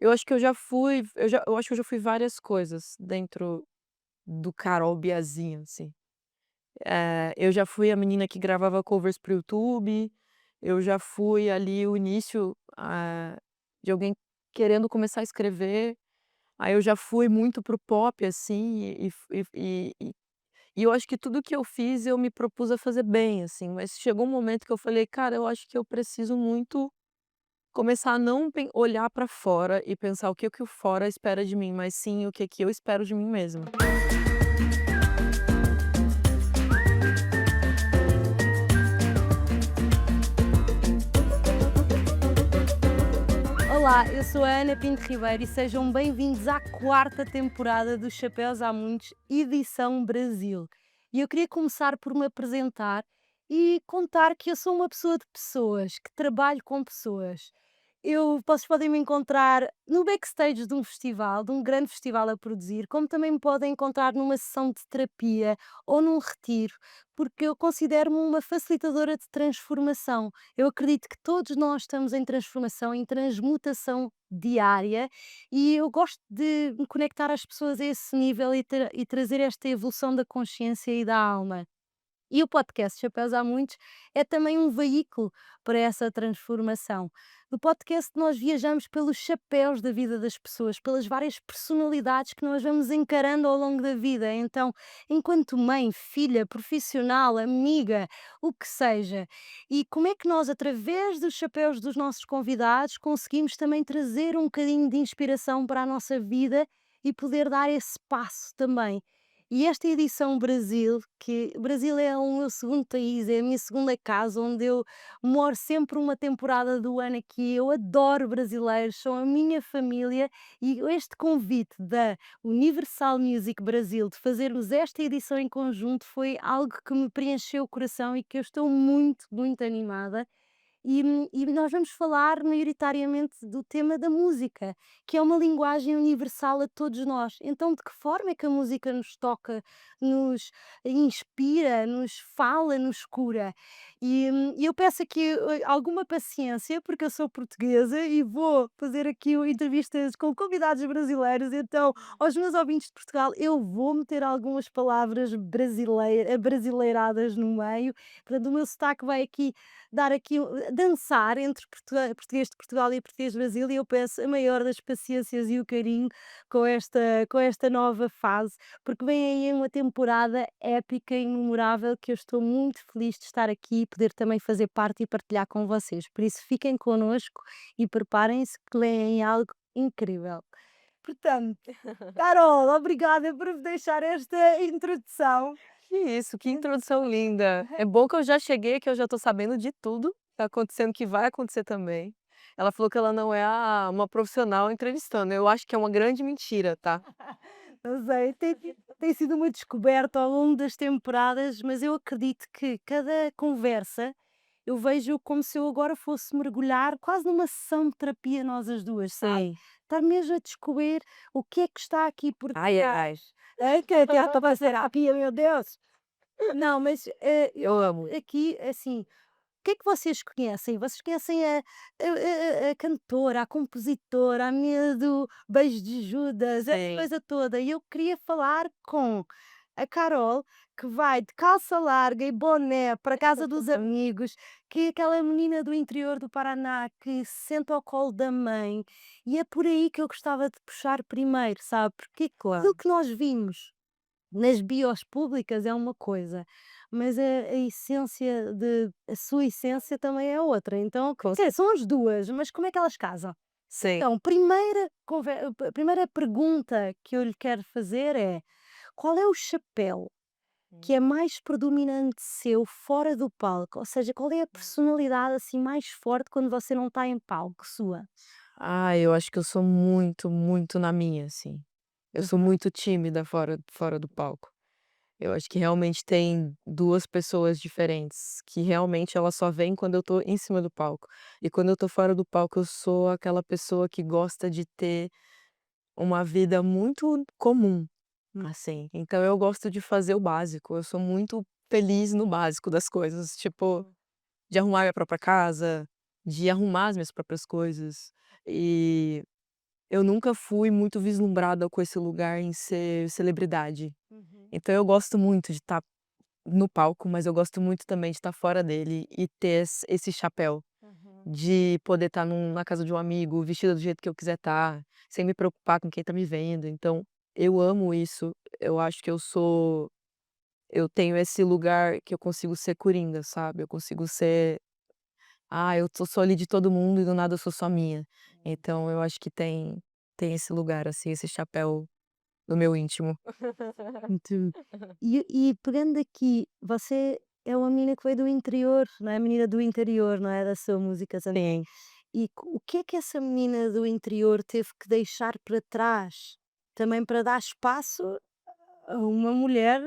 Eu acho que eu acho que eu já fui várias coisas dentro do Carol Biazin, assim. Eu já fui a menina que gravava covers para o YouTube, eu já fui ali o início, de alguém querendo começar a escrever, aí eu já fui muito para o pop, assim, e eu acho que tudo que eu fiz eu me propus a fazer bem, assim, mas chegou um momento que eu falei: "Cara, eu acho que eu preciso muito começar a não olhar para fora e pensar o que que o fora espera de mim, mas sim o que que eu espero de mim mesma". Olá, eu sou a Ana Pinto Ribeiro e sejam bem-vindos à quarta temporada dos Chapéus há Muitos, edição Brasil. E eu queria começar por me apresentar e contar que eu sou uma pessoa de pessoas, que trabalho com pessoas. Vocês podem me encontrar no backstage de um festival, de um grande festival a produzir, como também me podem encontrar numa sessão de terapia ou num retiro, porque eu considero-me uma facilitadora de transformação. Eu acredito que todos nós estamos em transformação, em transmutação diária, e eu gosto de me conectar às pessoas a esse nível e trazer esta evolução da consciência e da alma. E o podcast Chapéus há Muitos é também um veículo para essa transformação. No podcast nós viajamos pelos chapéus da vida das pessoas, pelas várias personalidades que nós vamos encarando ao longo da vida. Então, enquanto mãe, filha, profissional, amiga, o que seja. E como é que nós, através dos chapéus dos nossos convidados, conseguimos também trazer um bocadinho de inspiração para a nossa vida e poder dar esse passo também. E esta edição Brasil, que o Brasil é o meu segundo país, é a minha segunda casa, onde eu moro sempre uma temporada do ano aqui. Eu adoro brasileiros, são a minha família e este convite da Universal Music Brasil de fazermos esta edição em conjunto foi algo que me preencheu o coração e que eu estou muito, muito animada. E nós vamos falar maioritariamente do tema da música, que é uma linguagem universal a todos nós. Então, de que forma é que a música nos toca, nos inspira, nos fala, nos cura? E eu peço aqui alguma paciência, porque eu sou portuguesa e vou fazer aqui entrevistas com convidados brasileiros. Então, aos meus ouvintes de Portugal, eu vou meter algumas palavras brasileiradas no meio. Portanto, o meu sotaque vai aqui dar aqui dançar entre português de Portugal e português do Brasil, e eu peço a maior das paciências e o carinho com esta nova fase, porque vem aí uma temporada épica e memorável que eu estou muito feliz de estar aqui e poder também fazer parte e partilhar com vocês. Por isso, fiquem connosco e preparem-se que leem algo incrível. Portanto, Carol, obrigada por me deixar esta introdução. Que isso, que introdução linda. É bom que eu já cheguei, que eu já tô sabendo de tudo que tá acontecendo, que vai acontecer também. Ela falou que ela não é uma profissional entrevistando, eu acho que é uma grande mentira, tá. Não sei, tem sido uma descoberta ao longo das temporadas, mas eu acredito que cada conversa eu vejo como se eu agora fosse mergulhar quase numa sessão de terapia nós as 2, sabe? Sim. Estar mesmo a descobrir o que é que está aqui por Ai, ai, ai. trás. É que até a tua terapia, meu Deus! Não, mas Eu amo. aqui, assim, o que é que vocês conhecem? Vocês conhecem a cantora, a compositora, a minha do Beijo de Judas, essa Sim. coisa toda. E eu queria falar com a Carol, que vai de calça larga e boné para a casa dos amigos, que é aquela menina do interior do Paraná que se senta ao colo da mãe. E é por aí que eu gostava de puxar primeiro, sabe? Porque aquilo Claro. que nós vimos nas bios públicas é uma coisa, mas a essência de a sua essência também é outra, então, Com quer dizer, são as 2, mas como é que elas casam? Sim. Então, a primeira pergunta que eu lhe quero fazer é: qual é o chapéu que é mais predominante seu fora do palco? Ou seja, qual é a personalidade, assim, mais forte quando você não está em palco sua? Eu acho que eu sou muito, muito na minha, assim. Eu sou Uhum. muito tímida fora do palco. Eu acho que realmente tem 2 pessoas diferentes, que realmente ela só vem quando eu tô em cima do palco. E quando eu tô fora do palco, eu sou aquela pessoa que gosta de ter uma vida muito comum, assim. Então eu gosto de fazer o básico, eu sou muito feliz no básico das coisas, tipo, de arrumar minha própria casa, de arrumar as minhas próprias coisas. E eu nunca fui muito vislumbrada com esse lugar em ser celebridade. Uhum, Então eu gosto muito de estar no palco, mas eu gosto muito também de estar fora dele e ter esse chapéu, uhum. de poder estar na casa de um amigo, vestida do jeito que eu quiser estar, sem me preocupar com quem tá me vendo. Então, eu amo isso. Eu acho que eu tenho esse lugar que eu consigo ser coringa, sabe? Eu consigo ser, eu sou ali de todo mundo e do nada eu sou só minha. Então eu acho que tem esse lugar, assim, esse chapéu no meu íntimo. Muito. E pegando aqui, você é uma menina que veio do interior, não é? Menina do interior, não é? Da sua música. Sim. E o que é que essa menina do interior teve que deixar para trás, também para dar espaço a uma mulher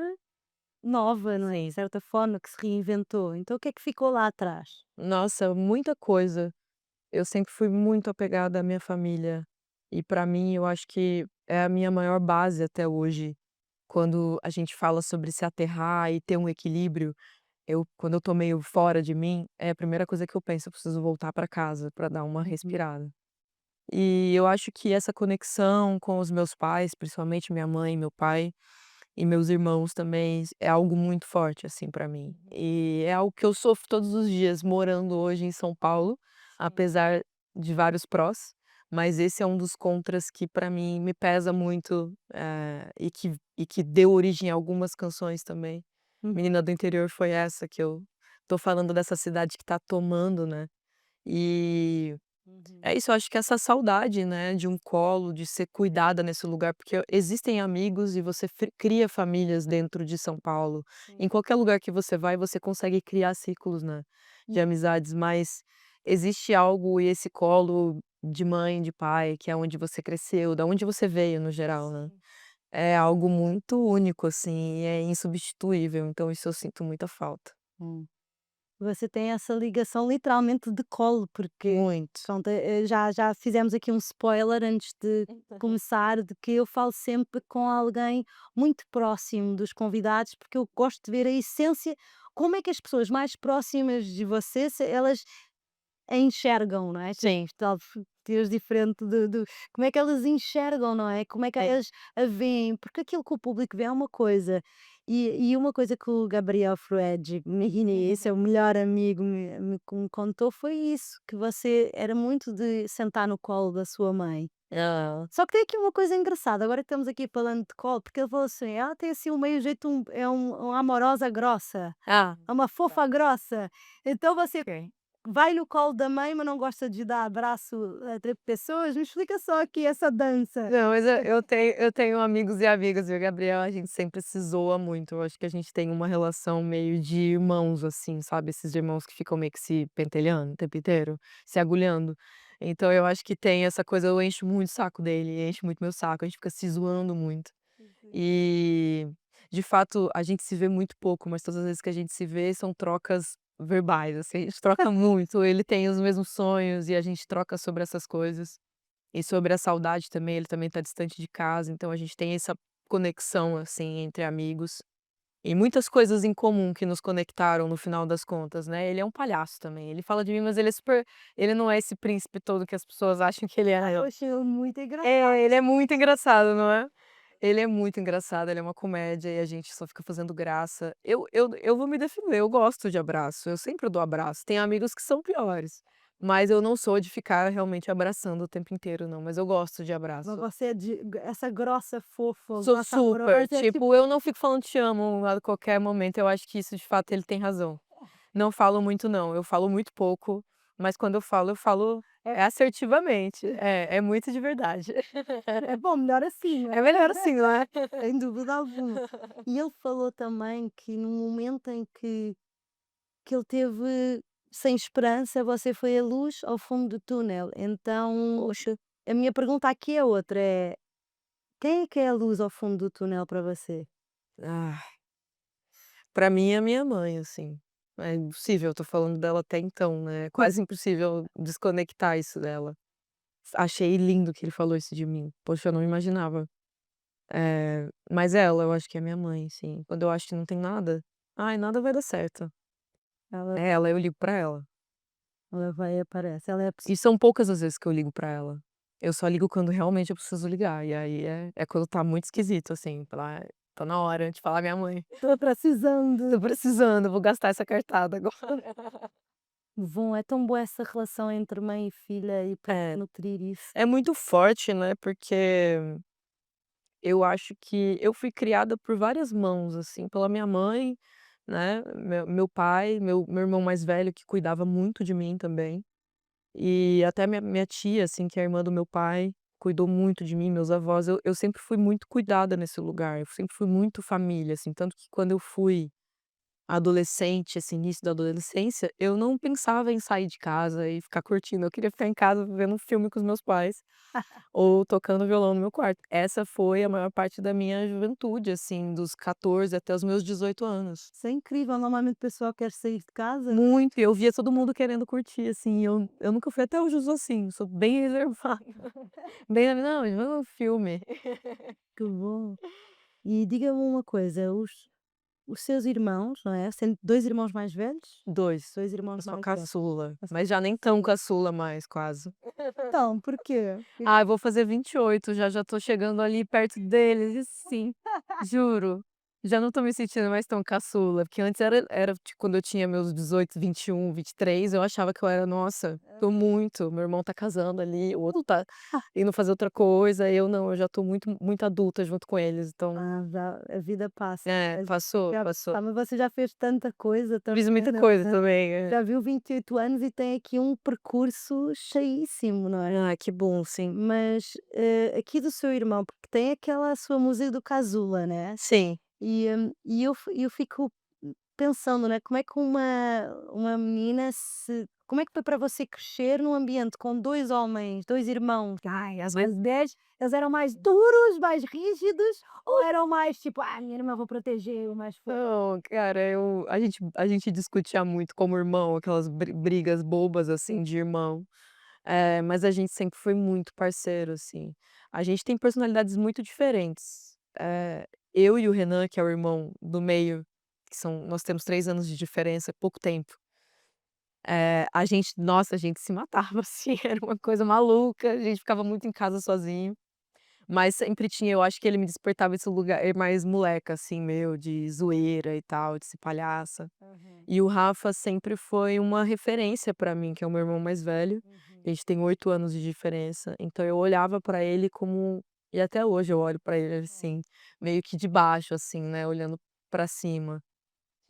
nova, não é? De Sim. certa forma, que se reinventou. Então o que é que ficou lá atrás? Nossa, muita coisa. Eu sempre fui muito apegada à minha família e pra mim eu acho que é a minha maior base até hoje. Quando a gente fala sobre se aterrar e ter um equilíbrio, quando eu tô meio fora de mim, é a primeira coisa que eu penso: "Eu preciso voltar pra casa pra dar uma Uhum. respirada". E eu acho que essa conexão com os meus pais, principalmente minha mãe e meu pai, e meus irmãos também, é algo muito forte, assim, pra mim. Uhum. E é algo que eu sofro todos os dias morando hoje em São Paulo, Sim. apesar de vários prós, mas esse é um dos contras que pra mim me pesa muito, e que deu origem a algumas canções também. Hum. Menina do Interior foi essa que eu tô falando dessa cidade que tá tomando, né. E Uhum. é isso, eu acho que essa saudade, né, de um colo, de ser cuidada nesse lugar, porque existem amigos e você cria famílias dentro de São Paulo. Em Sim. qualquer lugar que você vai, você consegue criar ciclos, né, de amizades, mas existe algo e esse colo de mãe, de pai, que é onde você cresceu, da onde você veio no geral, né. Sim. É algo muito único, assim, e é insubstituível, então isso eu sinto muita falta. Hum. Você tem essa ligação literalmente de colo, porque Muito. pronto, já fizemos aqui um spoiler antes de começar, de que eu falo sempre com alguém muito próximo dos convidados, porque eu gosto de ver a essência, como é que as pessoas mais próximas de você, elas a enxergam, não é? Sim. Tal teres diferente do como é que elas enxergam, não é? Como é que É. elas a veem? Porque aquilo que o público vê é uma coisa, e uma coisa que o Gabriel Fruegi, imagina, esse é o melhor amigo, me contou foi isso, que você era muito de sentar no colo da sua mãe. Hã. Só que tem aqui uma coisa engraçada, agora que estamos aqui falando de colo, porque ele falou assim: "Ela tem assim um meio jeito, é uma amorosa grossa, Ah, é uma fofa grossa". Então você ok. vai no colo da mãe, mas não gosta de dar abraço a outra pessoas? Me explica só aqui essa dança. Não, mas eu tenho amigos e amigas, e o Gabriel a gente sempre se zoa muito, eu acho que a gente tem uma relação meio de irmãos, assim, sabe, esses irmãos que ficam meio que se pentelhando o tempo inteiro, se agulhando. Então eu acho que tem essa coisa, eu encho muito o saco dele, ele enche muito meu saco, a gente fica se zoando muito. Sim. E, de fato, a gente se vê muito pouco, mas todas as vezes que a gente se vê são trocas verbais, assim, a gente troca muito, ele tem os mesmos sonhos e a gente troca sobre essas coisas. E sobre a saudade também, ele também tá distante de casa, então a gente tem essa conexão, assim, entre amigos. E muitas coisas em comum que nos conectaram no final das contas, né. Ele é um palhaço também, ele fala de mim, mas ele não é esse príncipe todo que as pessoas acham que ele é, Eu não. achei ele muito engraçado. É, ele é muito engraçado, não é? Ele é muito engraçado, ele é uma comédia e a gente só fica fazendo graça. Eu vou me defender, eu gosto de abraço, eu sempre dou abraço. Tem amigos que são piores, mas eu não sou de ficar realmente abraçando o tempo inteiro não, mas eu gosto de Mas abraço. você é de essa grossa fofa, Sou grossa amorosa, super, é tipo tipo, eu não fico falando "te amo" a qualquer momento, eu acho que isso de fato ele tem razão. Não falo muito não, eu falo muito pouco, mas quando eu falo, assertivamente. É muito de verdade. é bom, melhor assim, não É é? melhor assim, não é? Sem dúvida alguma. E ele falou também que no momento em que ele teve sem esperança, você foi a luz ao fundo do túnel. Então, Poxa. a minha pergunta aqui é outra, quem é que é a luz ao fundo do túnel para você? Ah, pra mim é a minha mãe, assim. É impossível, eu tô falando dela até então, né, é quase impossível desconectar isso dela. Achei lindo que ele falou isso de mim. Poxa, eu não imaginava. Mas ela, eu acho que é minha mãe, sim. Quando eu acho que não tem nada, ai, nada vai dar certo. Ela É ela, eu ligo pra ela. ela vai e aparece, ela é a E são poucas as vezes que eu ligo pra ela. Eu só ligo quando realmente eu preciso ligar, e aí é quando tá muito esquisito, assim, falar: "Ai, tá na hora de falar minha mãe, Estou precisando. tô precisando, vou gastar essa cartada agora". Bom, é tão boa essa relação entre mãe e filha e poder É, nutrir isso. é muito forte, né, porque eu acho que eu fui criada por várias mãos, assim, pela minha mãe, né, meu pai, meu irmão mais velho que cuidava muito de mim também, e até minha tia, assim, que é a irmã do meu pai, cuidou muito de mim, meus avós, eu sempre fui muito cuidada nesse lugar, eu sempre fui muito família, assim, tanto que quando eu fui adolescente, esse início da adolescência, eu não pensava em sair de casa e ficar curtindo, eu queria ficar em casa vendo um filme com os meus pais, ou tocando violão no meu quarto. Essa foi a maior parte da minha juventude, assim, dos 14 até os meus 18 anos. Isso é incrível, normalmente o pessoal quer sair de casa. Muito, e eu via todo mundo querendo curtir, assim, e eu nunca fui até hoje eu sou assim, sou bem reservada, bem: "Não, vamos no filme". Que bom. E diga-me uma coisa, os seus irmãos, não é? Sendo 2 irmãos mais velhos? 2, 2 eu irmãos sou a mais velhos. caçula, Você mas já nem tão caçula mais, quase. então, porquê? Ah, eu vou fazer 28, já tô chegando ali perto deles, e sim, juro. Já não tô me sentindo mais tão caçula, porque antes era quando eu tinha meus 18, 21, 23, eu achava que eu era: "Nossa, tô muito, meu irmão tá casando ali, o outro tá indo fazer outra coisa", eu não, eu já tô muito adulta junto com eles, então Ah, já a vida passa. é, passou, Já passou. mas você já fez tanta coisa também, Fiz muita não coisa é? também, é. Já viu 28 anos e tem aqui um percurso cheíssimo, não é? Ah, que bom, sim. Mas, aqui do seu irmão, porque tem aquela sua música do Casulo, né? Sim. E eu fico pensando, né, como é que uma menina se como é que foi para você crescer num ambiente com 2 homens, 2 irmãos, ai, às vezes 10, eles eram mais duros, mais rígidos, ou eram mais tipo: "Ah, minha irmã vou proteger, mais forte"? Não, cara, a gente discutia muito como irmão, aquelas brigas bobas, assim, de irmão. Mas a gente sempre foi muito parceiro, assim. A gente tem personalidades muito diferentes. Eu e o Renan, que é o irmão do meio, nós temos 3 anos de diferença, é pouco tempo. A gente nossa, a gente se matava, assim, era uma coisa maluca, a gente ficava muito em casa sozinho. Mas sempre tinha, eu acho que ele me despertava esse lugar mais moleca, assim, meu, de zoeira e tal, de ser palhaça. Uhum, E o Rafa sempre foi uma referência pra mim, que é o meu irmão mais velho. A uhum. gente tem 8 anos de diferença, então eu olhava pra ele como e até hoje eu olho pra ele assim, meio que de baixo, assim, né, olhando pra cima.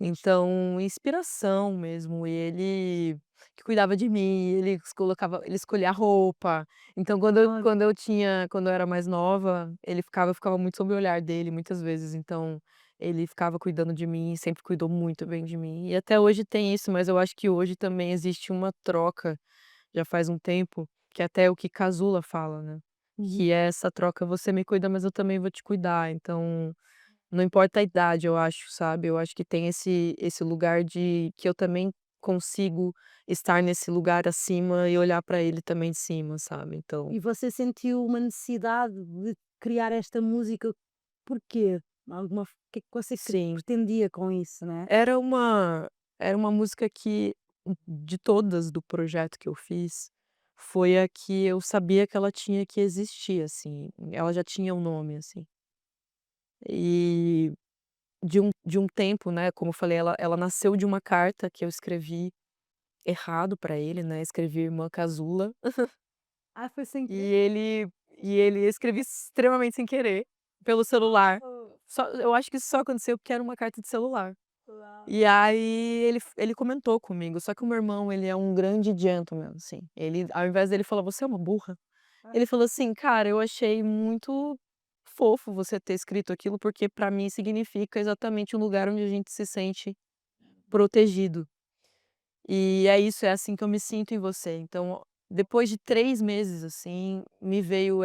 Então, inspiração mesmo, e ele que cuidava de mim, ele escolhia a roupa, então Olha, quando eu era mais nova, eu ficava muito sob o olhar dele muitas vezes, então ele ficava cuidando de mim, sempre cuidou muito bem de mim, e até hoje tem isso, mas eu acho que hoje também existe uma troca, já faz um tempo, que até é o que Cazula fala, né, uhum. que é essa troca: "Você me cuida, mas eu também vou te cuidar", então não importa a idade, eu acho, sabe, eu acho que tem esse lugar de que eu também consigo estar nesse lugar acima e olhar pra ele também de cima, sabe, então E você sentiu uma necessidade de criar esta música, porquê? O que é que você sim, pretendia com isso, né? era uma era uma música que, de todas do projeto que eu fiz, foi a que eu sabia que ela tinha que existir, assim, ela já tinha um nome, assim. E de um tempo, né, como eu falei, ela nasceu de uma carta que eu escrevi errado pra ele, né, escrevi Irmã Caçula, Ah, foi sem e querer? ele escrevi extremamente sem querer, pelo celular. Oh, Eu acho que isso só aconteceu porque era uma carta de celular. uau. E aí ele comentou comigo, só que o meu irmão, ele é um grande gentleman, assim, ele ao invés dele falar: "Você é uma burra", Ah, ele falou assim: "Cara, eu achei muito fofo você ter escrito aquilo, porque pra mim significa exatamente um lugar onde a gente se sente protegido". E é isso, é assim que eu me sinto em você. Então, depois de 3 meses, assim, me veio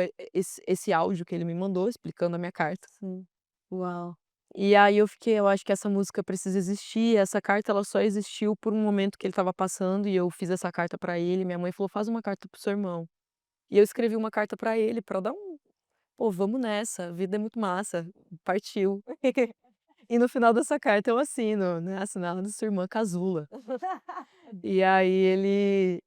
esse áudio que ele me mandou explicando a minha carta. sim. Uau. E aí eu acho que essa música precisa existir, essa carta ela só existiu por um momento que ele estava passando e eu fiz essa carta pra ele, minha mãe falou: "Faz uma carta para o seu irmão". E eu escrevi uma carta pra ele pra dar um: "Pô, vamos nessa, a vida é muito massa, partiu". E no final dessa carta eu assino, né, assinada de sua irmã Caçula. E aí ele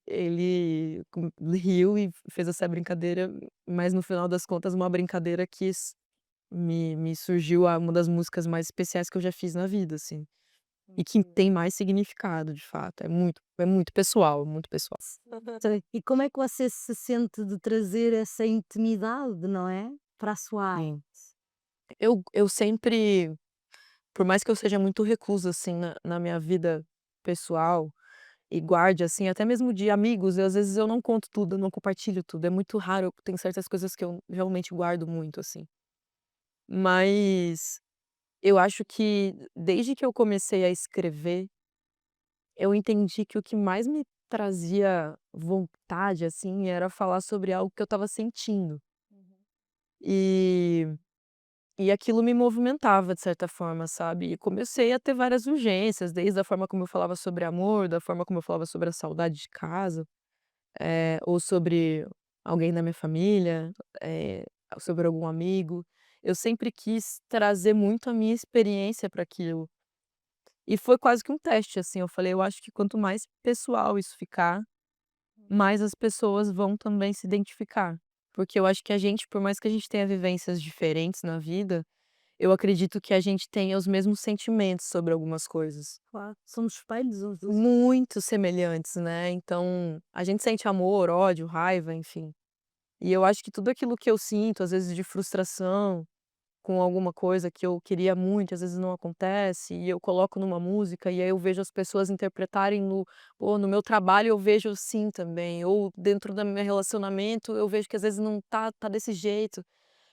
riu e fez essa brincadeira, mas no final das contas uma brincadeira que me surgiu uma das músicas mais especiais que eu já fiz na vida, assim. E que tem mais significado, de fato, é muito pessoal, muito pessoal. Sei. E como é que você se sente de trazer essa intimidade, não é, para a sua arte? Sim. Eu sempre, por mais que eu seja muito reclusa, assim, na minha vida pessoal e guarde, assim, até mesmo de amigos, às vezes eu não conto tudo, eu não compartilho tudo, é muito raro, tem certas coisas que eu realmente guardo muito, assim. Mas eu acho que desde que eu comecei a escrever, eu entendi que o que mais me trazia vontade, assim, era falar sobre algo que eu estava sentindo. E e aquilo me movimentava de certa forma, sabe. E comecei a ter várias urgências, desde a forma como eu falava sobre amor, da forma como eu falava sobre a saudade de casa, ou sobre alguém da minha família, sobre algum amigo. Eu sempre quis trazer muito a minha experiência para aquilo. E foi quase que um teste, assim, eu falei: "Eu acho que quanto mais pessoal isso ficar, mais as pessoas vão também se identificar". Porque eu acho que a gente, por mais que a gente tenha vivências diferentes na vida, eu acredito que a gente tenha os mesmos sentimentos sobre algumas coisas. Claro, somos espelhos uns dos outros. Muito semelhantes, né, então a gente sente amor, ódio, raiva, enfim. E eu acho que tudo aquilo que eu sinto, às vezes de frustração com alguma coisa que eu queria muito, às vezes não acontece, e eu coloco numa música, e aí eu vejo as pessoas interpretarem no meu trabalho eu vejo assim também, ou dentro do meu relacionamento eu vejo que às vezes não tá desse jeito.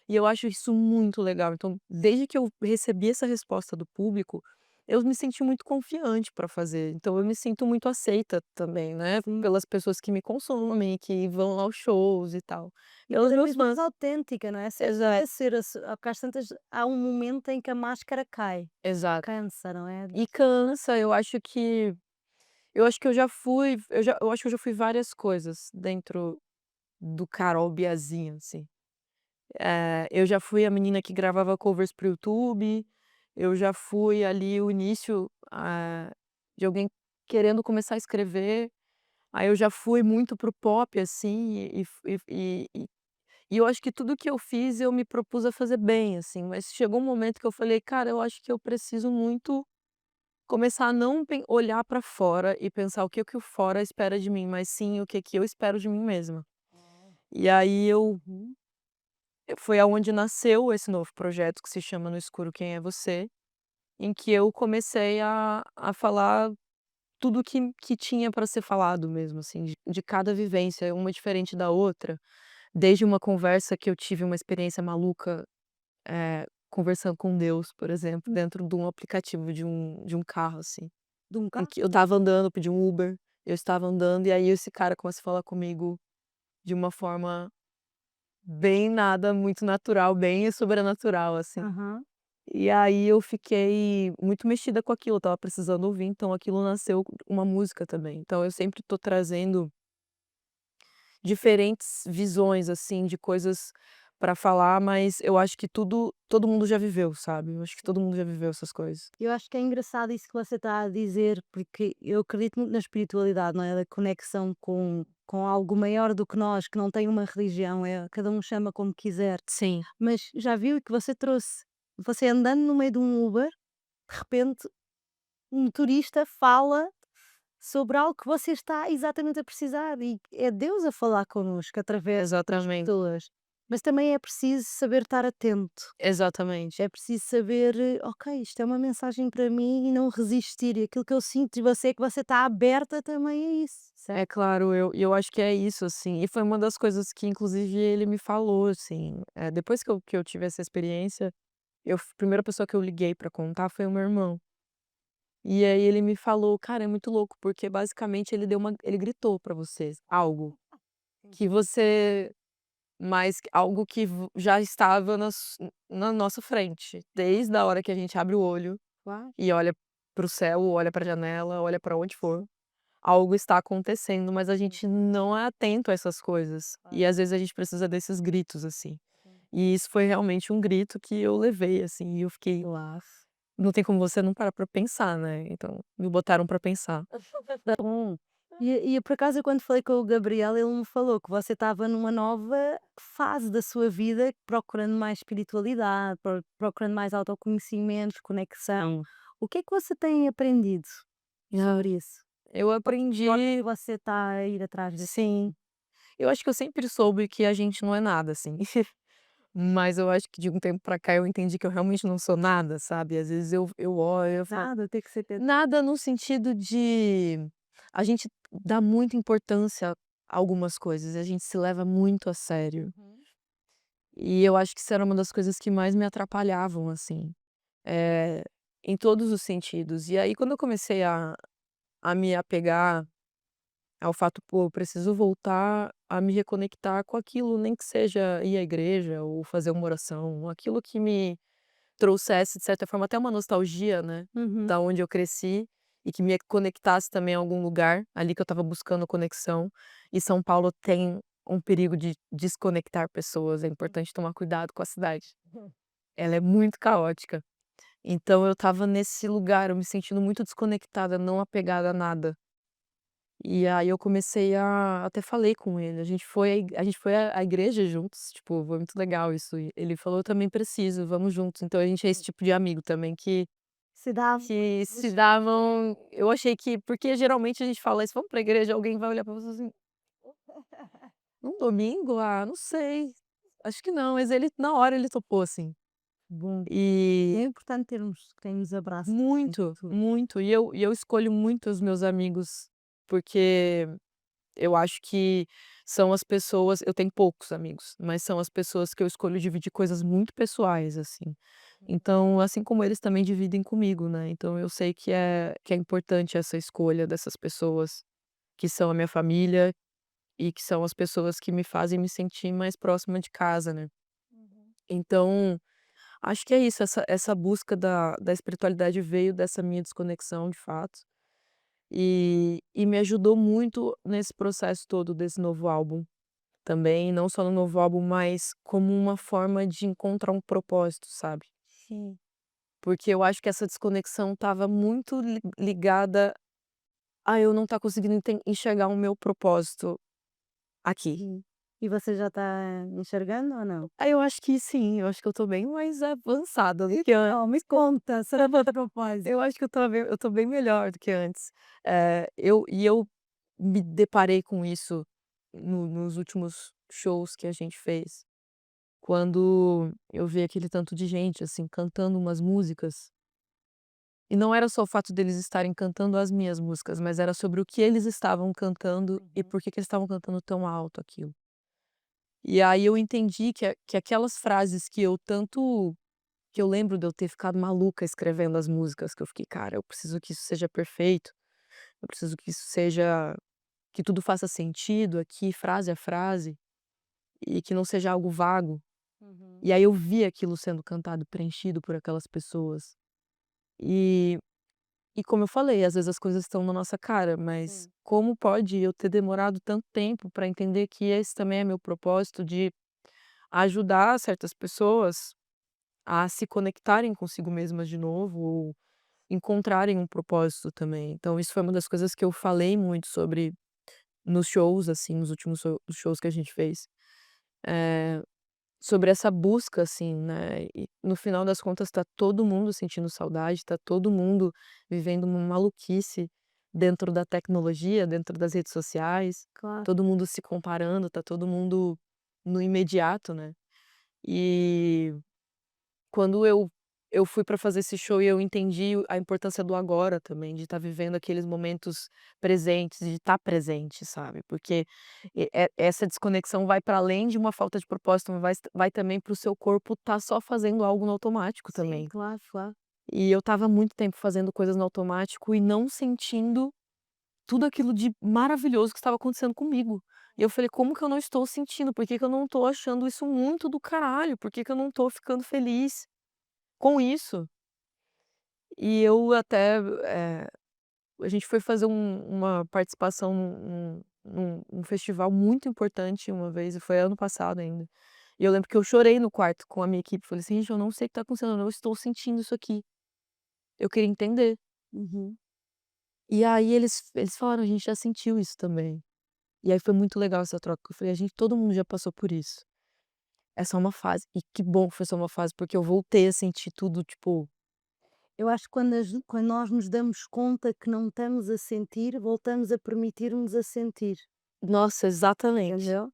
E eu acho isso muito legal. Então, desde que eu recebi essa resposta do público, eu me senti muito confiante para fazer. Então eu me sinto muito aceita também, né, Sim. pelas pessoas que me consomem, que vão aos shows e tal. E Pelos cada meus vez mais fãs. autêntica, não é? Exato, Ser porque às tantas há um momento em que a máscara cai, exato. cansa, não é? E cansa, eu acho que eu já fui várias coisas dentro do Carol Biazinha, assim. Eu já fui a menina que gravava covers para o YouTube, eu já fui ali o início, de alguém querendo começar a escrever, aí eu já fui muito para o pop, assim, e eu acho que tudo que eu fiz eu me propus a fazer bem, assim, mas chegou um momento que eu falei: "Cara, eu acho que eu preciso muito começar a não olhar para fora e pensar o que que o fora espera de mim, mas sim o que que eu espero de mim mesma". E aí Uhum. foi aonde nasceu esse novo projeto que se chama No Escuro Quem É Você, em que eu comecei a falar tudo que tinha para ser falado mesmo, assim, de cada vivência, uma diferente da outra, desde uma conversa que eu tive uma experiência maluca, conversando com Deus, por exemplo, dentro de um aplicativo de um carro, assim, De um em carro? que eu estava andando, pedi um Uber, eu estava andando e aí esse cara começa a falar comigo de uma forma bem nada muito natural, bem sobrenatural, assim. Aham. E aí eu fiquei muito mexida com aquilo, eu estava precisando ouvir, então aquilo nasceu uma música também. Então eu sempre tô trazendo diferentes visões, assim, de coisas pra falar, mas eu acho que todo mundo já viveu, sabe. Eu acho que todo mundo já viveu essas coisas. Eu acho que é engraçado isso que você está a dizer, porque eu acredito muito na espiritualidade, não é? Da conexão com algo maior do que nós, que não tem uma religião, é cada um chama como quiser. Sim, Mas já viu que você trouxe, você andando no meio de um Uber, de repente um motorista fala sobre algo que você está exatamente a precisar e é Deus a falar connosco através das exatamente, pessoas. Mas também é preciso saber estar atento. exatamente. É preciso saber, ok, isto é uma mensagem para mim e não resistir. E aquilo que eu sinto de você é que você está aberta também a isso, É certo? claro, eu acho que é isso, assim, e foi uma das coisas que inclusive ele me falou, assim, depois que eu tive essa experiência, primeira pessoa que eu liguei pra contar foi o meu irmão. E aí ele me falou: "Cara, é muito louco, porque basicamente ele gritou pra você algo, que você algo que já estava na nossa frente, desde a hora que a gente abre o olho Claro, e olha para o céu, olha pra janela, olha pra onde for, algo está acontecendo, mas a sim, gente não é atento a essas coisas, claro, e às vezes a gente precisa desses gritos, assim. sim. E isso foi realmente um grito que eu levei, assim, e eu fiquei: "Uau". não tem como você não parar pra pensar, né, então me botaram pra pensar. Tá bom. E por acaso, eu quando falei com o Gabriel, ele me falou que você estava numa nova fase da sua vida, procurando mais espiritualidade, procurando mais autoconhecimento, conexão. O que é que você tem aprendido Ah, sobre isso? eu Agora aprendi que você está a ir atrás desse. sim, eu acho que eu sempre soube que a gente não é nada, assim. Mas eu acho que de um tempo pra cá eu entendi que eu realmente não sou nada, sabe. Às vezes eu olho, eu falo Nada, tem que ser. nada no sentido de a gente dá muita importância a algumas coisas, e a gente se leva muito a sério. Uhum. E eu acho que isso era uma das coisas que mais me atrapalhavam, assim, eh, em todos os sentidos. E aí quando eu comecei a me apegar ao fato: "Pô, eu preciso voltar a me reconectar com aquilo", nem que seja ir à igreja ou fazer uma oração, aquilo que me trouxesse, de certa forma, até uma nostalgia, né, Uhum. da onde eu cresci e que me conectasse também a algum lugar, ali que eu estava buscando conexão. E São Paulo tem um perigo de desconectar pessoas, é importante tomar cuidado com a cidade. Ela é muito caótica. Então eu estava nesse lugar, eu me sentindo muito desconectada, não apegada a nada. E aí eu comecei a até falei com ele, a gente foi à igreja juntos, tipo, foi muito legal isso. E ele falou: "Eu também preciso, vamos juntos". Então a gente é esse tipo de amigo também Se dá. que se davam eu achei que porque geralmente a gente fala isso: "Vamos pra igreja", alguém vai olhar pra você assim: "Num domingo? Ah, não sei, acho que não", mas ele na hora ele topou, assim. Bom, é E importante termos quem nos abraça em muito, tudo. muito. E eu escolho muito os meus amigos, porque eu acho que são as pessoas eu tenho poucos amigos, mas são as pessoas que eu escolho dividir coisas muito pessoais, assim. Então, assim como eles também dividem comigo, né, então eu sei que é importante essa escolha dessas pessoas, que são a minha família e que são as pessoas que me fazem me sentir mais próxima de casa, né. Uhum. Então, acho que é isso, essa busca da espiritualidade veio dessa minha desconexão, de fato, e me ajudou muito nesse processo todo desse novo álbum. Também, não só no novo álbum, mas como uma forma de encontrar um propósito, sabe. Sim, Porque eu acho que essa desconexão estava muito ligada a eu não estar conseguindo enxergar o meu propósito aqui. sim. E você já está enxergando ou não? Aí eu acho que sim, eu acho que eu tô bem mais avançada do que antes. Não, me conta sobre o propósito. Eu acho que eu tô bem melhor do que antes. Eu me deparei com isso nos últimos shows que a gente fez. Quando eu vi aquele tanto de gente, assim, cantando umas músicas, e não era só o fato deles estarem cantando as minhas músicas, mas era sobre o que eles estavam cantando e Uhum. por que que eles estavam cantando tão alto aquilo. E aí eu entendi que aquelas frases que eu lembro de eu ter ficado maluca escrevendo as músicas, que eu fiquei: "Cara, eu preciso que isso seja perfeito, eu preciso que isso seja que tudo faça sentido aqui, frase a frase, e que não seja algo vago". Uhum. E aí eu vi aquilo sendo cantado, preenchido por aquelas pessoas. E e como eu falei, às vezes as coisas estão na nossa cara, mas Sim, como pode eu ter demorado tanto tempo para entender que esse também é meu propósito de ajudar certas pessoas a se conectarem consigo mesmas de novo ou encontrarem um propósito também. Então isso foi uma das coisas que eu falei muito sobre nos shows, assim, nos últimos shows que a gente fez. Eh Sobre essa busca, assim, né, e no final das contas tá todo mundo sentindo saudade, tá todo mundo vivendo uma maluquice dentro da tecnologia, dentro das redes sociais, claro. todo mundo se comparando, tá todo mundo no imediato, né. E quando eu fui pra fazer esse show e eu entendi a importância do agora também, de estar vivendo aqueles momentos presentes, de estar presente, sabe, porque essa desconexão vai para além de uma falta de propósito, mas vai também para o seu corpo estar só fazendo algo no automático Sim, também. claro, claro. E eu estava muito tempo fazendo coisas no automático e não sentindo tudo aquilo de maravilhoso que estava acontecendo comigo. E eu falei: "Como que eu não estou sentindo? Por que que eu não estou achando isso muito do caralho? Por que que eu não estou ficando feliz com isso?". E eu até, a gente foi fazer uma participação num festival muito importante uma vez, e foi ano passado ainda. E eu lembro que eu chorei no quarto com a minha equipe, falei assim: "Gente, eu não sei o que tá acontecendo, eu não estou sentindo isso aqui". eu queria entender. Uhum. E aí eles falaram: "A gente já sentiu isso também". E aí foi muito legal essa troca, eu falei: "A gente todo mundo já passou por isso. É só uma fase". E que bom que foi só uma fase, porque eu voltei a sentir tudo, tipo Eu acho que quando nós nos damos conta que não estamos a sentir, voltamos a permitir-nos a sentir, nossa, exatamente, entendeu?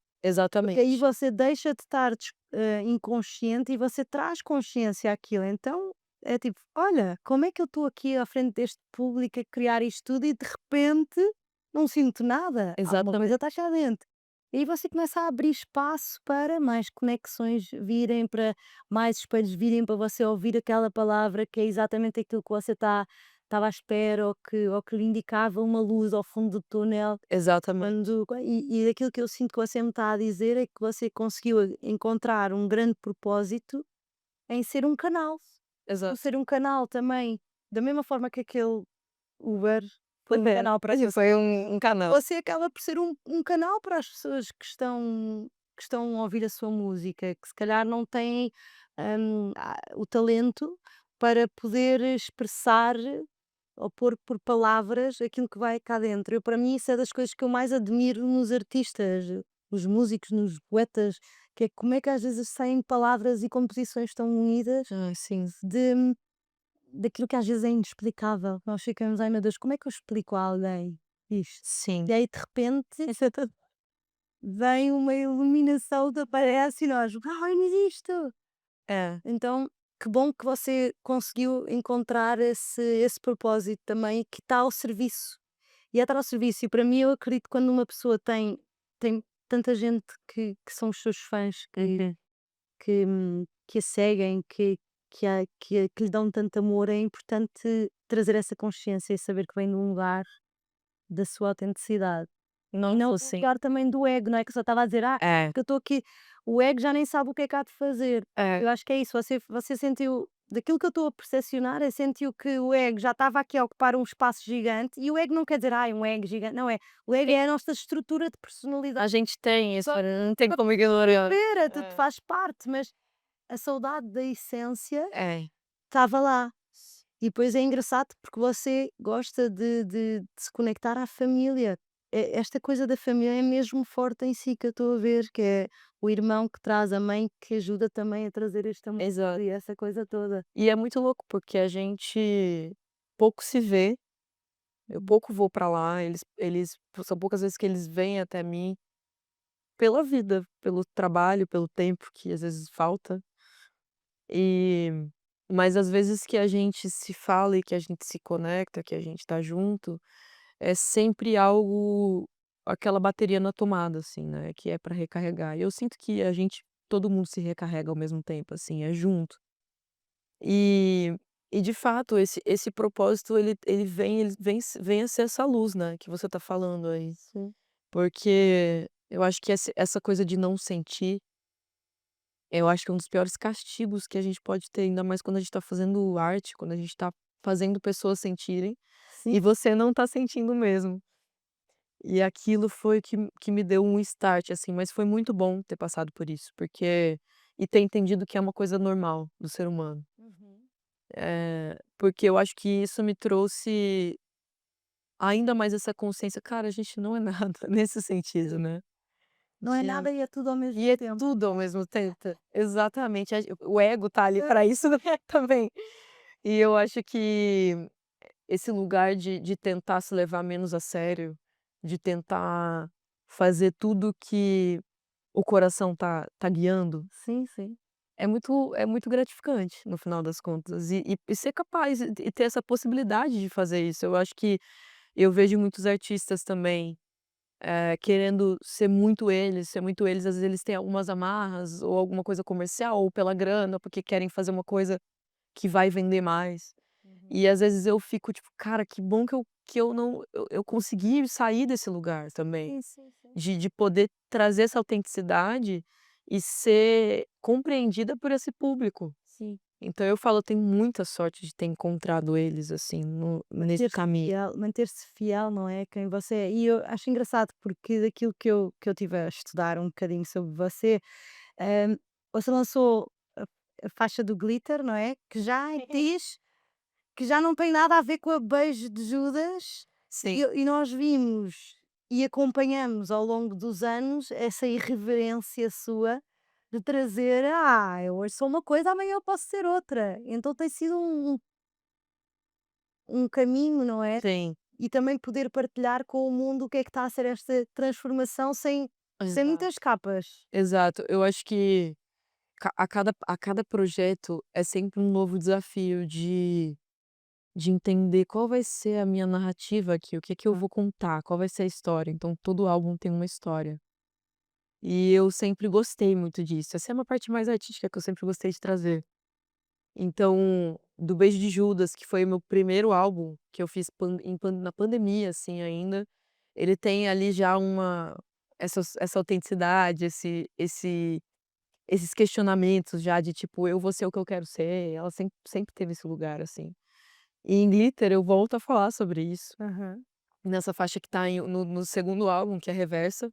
Porque aí exatamente. você deixa de estar inconsciente e você traz consciência àquilo. Então é tipo, olha, como é que eu estou aqui à frente deste público a criar isto tudo e de repente não sinto nada? Alguma coisa Exatamente, está cá dentro. E aí você começa a abrir espaço para mais conexões virem, para mais espelhos virem, para você ouvir aquela palavra que é exatamente aquilo que você estava à espera ou que lhe indicava uma luz ao fundo do túnel. exatamente, E aquilo que eu sinto que você me está a dizer é que você conseguiu encontrar um grande propósito em ser um canal. Por exato. ser um canal também, da mesma forma que aquele Uber foi um É, canal para você, foi um canal. você acaba por ser um canal para as pessoas que estão a ouvir a sua música, que se calhar não têm, o talento para poder expressar ou pôr por palavras aquilo que vai cá dentro. Eu, para mim, isso é das coisas que eu mais admiro nos artistas, nos músicos, nos poetas, que é como é que às vezes saem palavras e composições tão unidas Ai, sim, de, daquilo que às vezes é inexplicável. Nós ficamos, ai meu Deus, como é que eu explico a alguém isto? sim. E aí de repente vem uma iluminação que aparece e nós, olha isto! É, Então, que bom que você conseguiu encontrar esse propósito também que está ao serviço. E é estar ao serviço. E para mim, eu acredito que quando uma pessoa tem tanta gente que são os seus fãs, uhum. que a seguem, que lhe dão tanto amor, é importante trazer essa consciência e saber que vem de um lugar da sua autenticidade. E não Nossa, do sim. lugar também do ego, não é, que eu só estava a dizer: É, porque eu estou aqui", o ego já nem sabe o que é que há de fazer. é. Eu acho que é isso, você sentiu daquilo que eu estou a percepcionar, sentiu que o ego já estava aqui a ocupar um espaço gigante, e o ego não quer dizer: "Ai, um ego gigante", não é, o ego Sim, é a nossa estrutura de personalidade. a gente tem isso, Só olha, não tem para como ignorar. perceber, tudo É. faz parte, mas a saudade da essência É. estava lá. E depois é engraçado porque você gosta de se conectar à família. Esta coisa da família é mesmo forte em si, que eu estou a ver, que é o irmão que traz a mãe, que ajuda também a trazer este amor Exato. e essa coisa toda. E é muito louco, porque a gente pouco se vê, eu Uhum. pouco vou pra lá, eles são poucas vezes que eles vêm até mim, pela vida, pelo trabalho, pelo tempo que às vezes falta. E mas às vezes que a gente se fala e que a gente se conecta, que a gente tá junto, é sempre algo aquela bateria na tomada, assim, né, que é pra recarregar. E eu sinto que a gente todo mundo se recarrega ao mesmo tempo, assim, é junto. E e de fato esse propósito ele vem a ser essa luz, né, que você tá falando aí. Sim. Porque eu acho que essa coisa de não sentir, eu acho que é um dos piores castigos que a gente pode ter, ainda mais quando a gente tá fazendo arte, quando a gente tá fazendo pessoas sentirem, Sim. e você não tá sentindo mesmo. E aquilo foi que me deu um start, assim, mas foi muito bom ter passado por isso, porque e ter entendido que é uma coisa normal do ser humano. Uhum. Porque eu acho que isso me trouxe ainda mais essa consciência, cara, a gente não é nada nesse sentido, né. Não é Que a nada e é tudo ao mesmo e é tempo. tudo ao mesmo tempo. Exatamente, o ego tá ali pra isso, né, também. E eu acho que esse lugar de tentar se levar menos a sério, de tentar fazer tudo que o coração tá guiando, Sim, sim. é muito gratificante no final das contas. E ser capaz e ter essa possibilidade de fazer isso. Eu acho que eu vejo muitos artistas também, querendo ser muito eles, às vezes eles têm algumas amarras ou alguma coisa comercial ou pela grana, porque querem fazer uma coisa que vai vender mais. Uhum. E às vezes eu fico tipo: "Cara, que bom que eu não eu consegui sair desse lugar também", Sim, sim, sim. de poder trazer essa autenticidade e ser compreendida por esse público. Sim. Então eu falo, eu tenho muita sorte de ter encontrado eles, assim, no nesse caminho. Manter-se fiel, não é, quem você é. E eu acho engraçado porque daquilo que eu tive a estudar um bocadinho sobre você, você lançou a faixa do Glitter, não é, que já Sim. diz que já não tem nada a ver com a Beijo de Judas, Sim, e nós vimos e acompanhamos ao longo dos anos essa irreverência sua de trazer: "Ah, eu hoje sou uma coisa, amanhã eu posso ser outra". Então tem sido um caminho, não é? sim, E também poder partilhar com o mundo o que é que está a ser esta transformação sem exato. muitas capas. Exato, eu acho que a cada projeto é sempre um novo desafio de entender qual vai ser a minha narrativa aqui, o que que eu vou contar, qual vai ser a história, então todo álbum tem uma história. E eu sempre gostei muito disso, essa é uma parte mais artística que eu sempre gostei de trazer. Então, do Beijo de Judas, que foi o meu primeiro álbum, que eu fiz na pandemia, assim, ainda, ele tem ali já essa autenticidade, esses questionamentos já de tipo: "Eu vou ser o que eu quero ser", ela sempre teve esse lugar, assim. E em Glitter eu volto a falar sobre isso, Aham. nessa faixa que tá no segundo álbum, que é Reversa,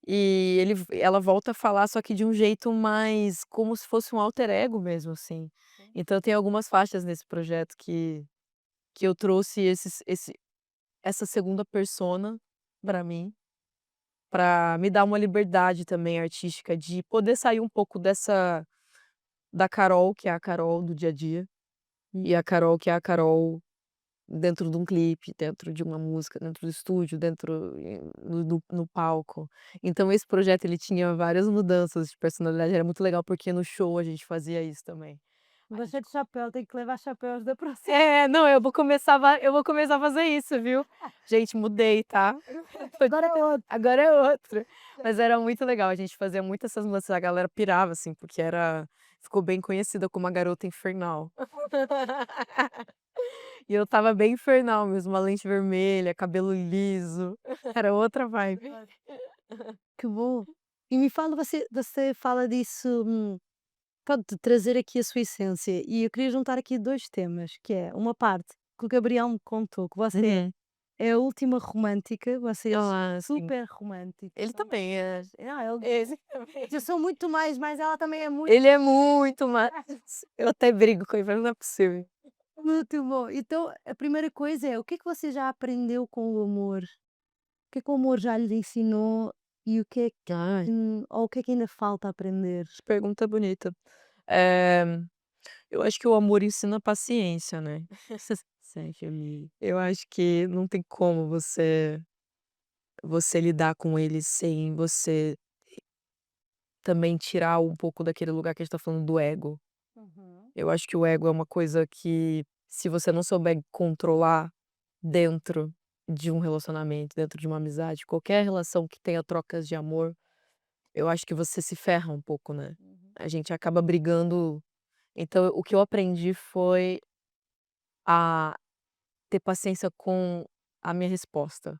e ela volta a falar, só que de um jeito mais como se fosse um alter ego mesmo, assim. Então tem algumas faixas nesse projeto que eu trouxe essa segunda persona pra mim, pra me dar uma liberdade também artística de poder sair um pouco da Carol, que é a Carol do dia a dia, e a Carol que é a Carol dentro de um clipe, dentro de uma música, dentro do estúdio, dentro no palco. Então esse projeto ele tinha várias mudanças de personalidade, era muito legal porque no show a gente fazia isso também. A gente Você de chapéu, tem que levar chapéus da próxima. é, não, eu vou começar a fazer isso, viu. Gente, mudei, tá. Agora é outro. Agora é outro. Mas era muito legal, a gente fazia muito essas mudanças, a galera pirava, assim, porque ficou bem conhecida como a garota infernal. E eu estava bem infernal mesmo, uma lente vermelha, cabelo liso, era outra vibe. Que bom. E me fala, você fala disso, pronto, de trazer aqui a sua essência, e eu queria juntar aqui 2 temas, que é uma parte que o Gabriel me contou que você Uhum. é a última romântica, você é Ah, sim. super romântico. Ele também é. Ah, ele Esse também. eu sou muito mais, mas ela também é muito, Ele é muito mais eu até brigo com ele, mas não é possível. muito bom. Então, a primeira coisa é, o que é que você já aprendeu com o amor? O que é que o amor já lhe ensinou e o que é que, Ai, ou o que é que ainda falta aprender? que pergunta bonita. Eh, eu acho que o amor ensina paciência, né. Sempre. Eu acho que não tem como você lidar com ele sem você também tirar um pouco daquele lugar que a gente tá falando do ego. Uhum. Eu acho que o ego é uma coisa que, se você não souber controlar dentro de um relacionamento, dentro de uma amizade, qualquer relação que tenha trocas de amor, eu acho que você se ferra um pouco, né. Uhum. A gente acaba brigando. Então o que eu aprendi foi a ter paciência com a minha resposta.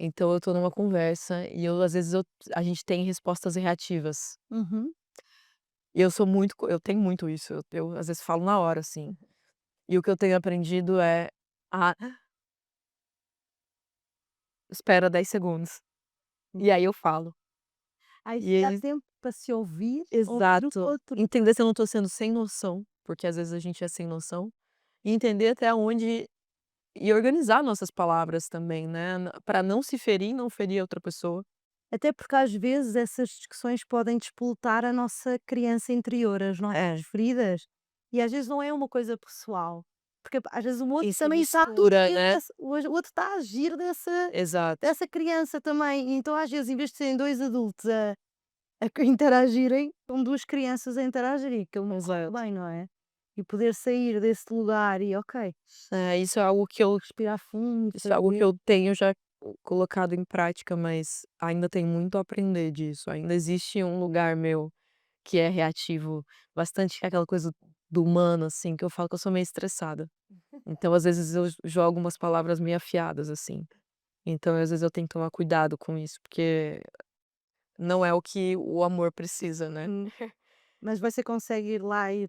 Então eu tô numa conversa e às vezes a gente tem respostas reativas. Uhum. E eu tenho muito isso, eu às vezes falo na hora, assim. E o que eu tenho aprendido é: "Ah, espera 10 segundos". E aí eu falo. Aí E dá eles tempo para se ouvir o exato. outro. Entender se eu não tô sendo sem noção, porque às vezes a gente é sem noção, e entender até onde e organizar nossas palavras também, né, pra não se ferir e não ferir a outra pessoa. Até porque às vezes essas discussões podem despoltar a nossa criança interior, as nossas É, feridas, e às vezes não é uma coisa pessoal, porque às vezes o outro isso também está a mistura, agir né. o outro está a agir Exato, dessa criança também. Então às vezes, em vez de serem 2 adultos a interagirem, são 2 crianças a interagirem, aquilo não exato. corre bem, não é? E poder sair desse lugar e: "Ok, É, isso é algo que eu respirar fundo, isso é algo que fazer". eu tenho já colocado em prática, mas ainda tem muito a aprender disso, ainda existe um lugar meu que é reativo bastante, que é aquela coisa do humano, assim, que eu falo que eu sou meio estressada. Então, às vezes, eu jogo umas palavras meio afiadas, assim. Então, às vezes, eu tenho que tomar cuidado com isso, porque não é o que o amor precisa, né. Hum, mas você consegue ir lá e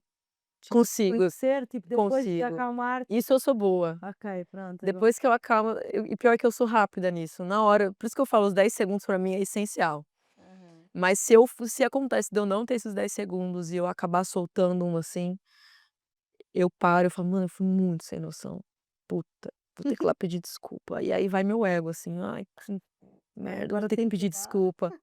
Consigo, conhecer, tipo, depois de consigo. acalmar. Isso eu sou boa. Ok, pronto, agora. Depois que eu acalmo e pior que eu sou rápida nisso, na hora por isso que eu falo, os 10 segundos pra mim é essencial. Aham. Mas se acontece de eu não ter esses 10 segundos e eu acabar soltando um, assim, eu paro, eu falo: "Mano, eu fui muito sem noção. Puta, vou ter que ir lá pedir desculpa". E aí vai meu ego, assim: "Ai, que merda, vou Agora ter que tem que ir pedir lá. desculpa".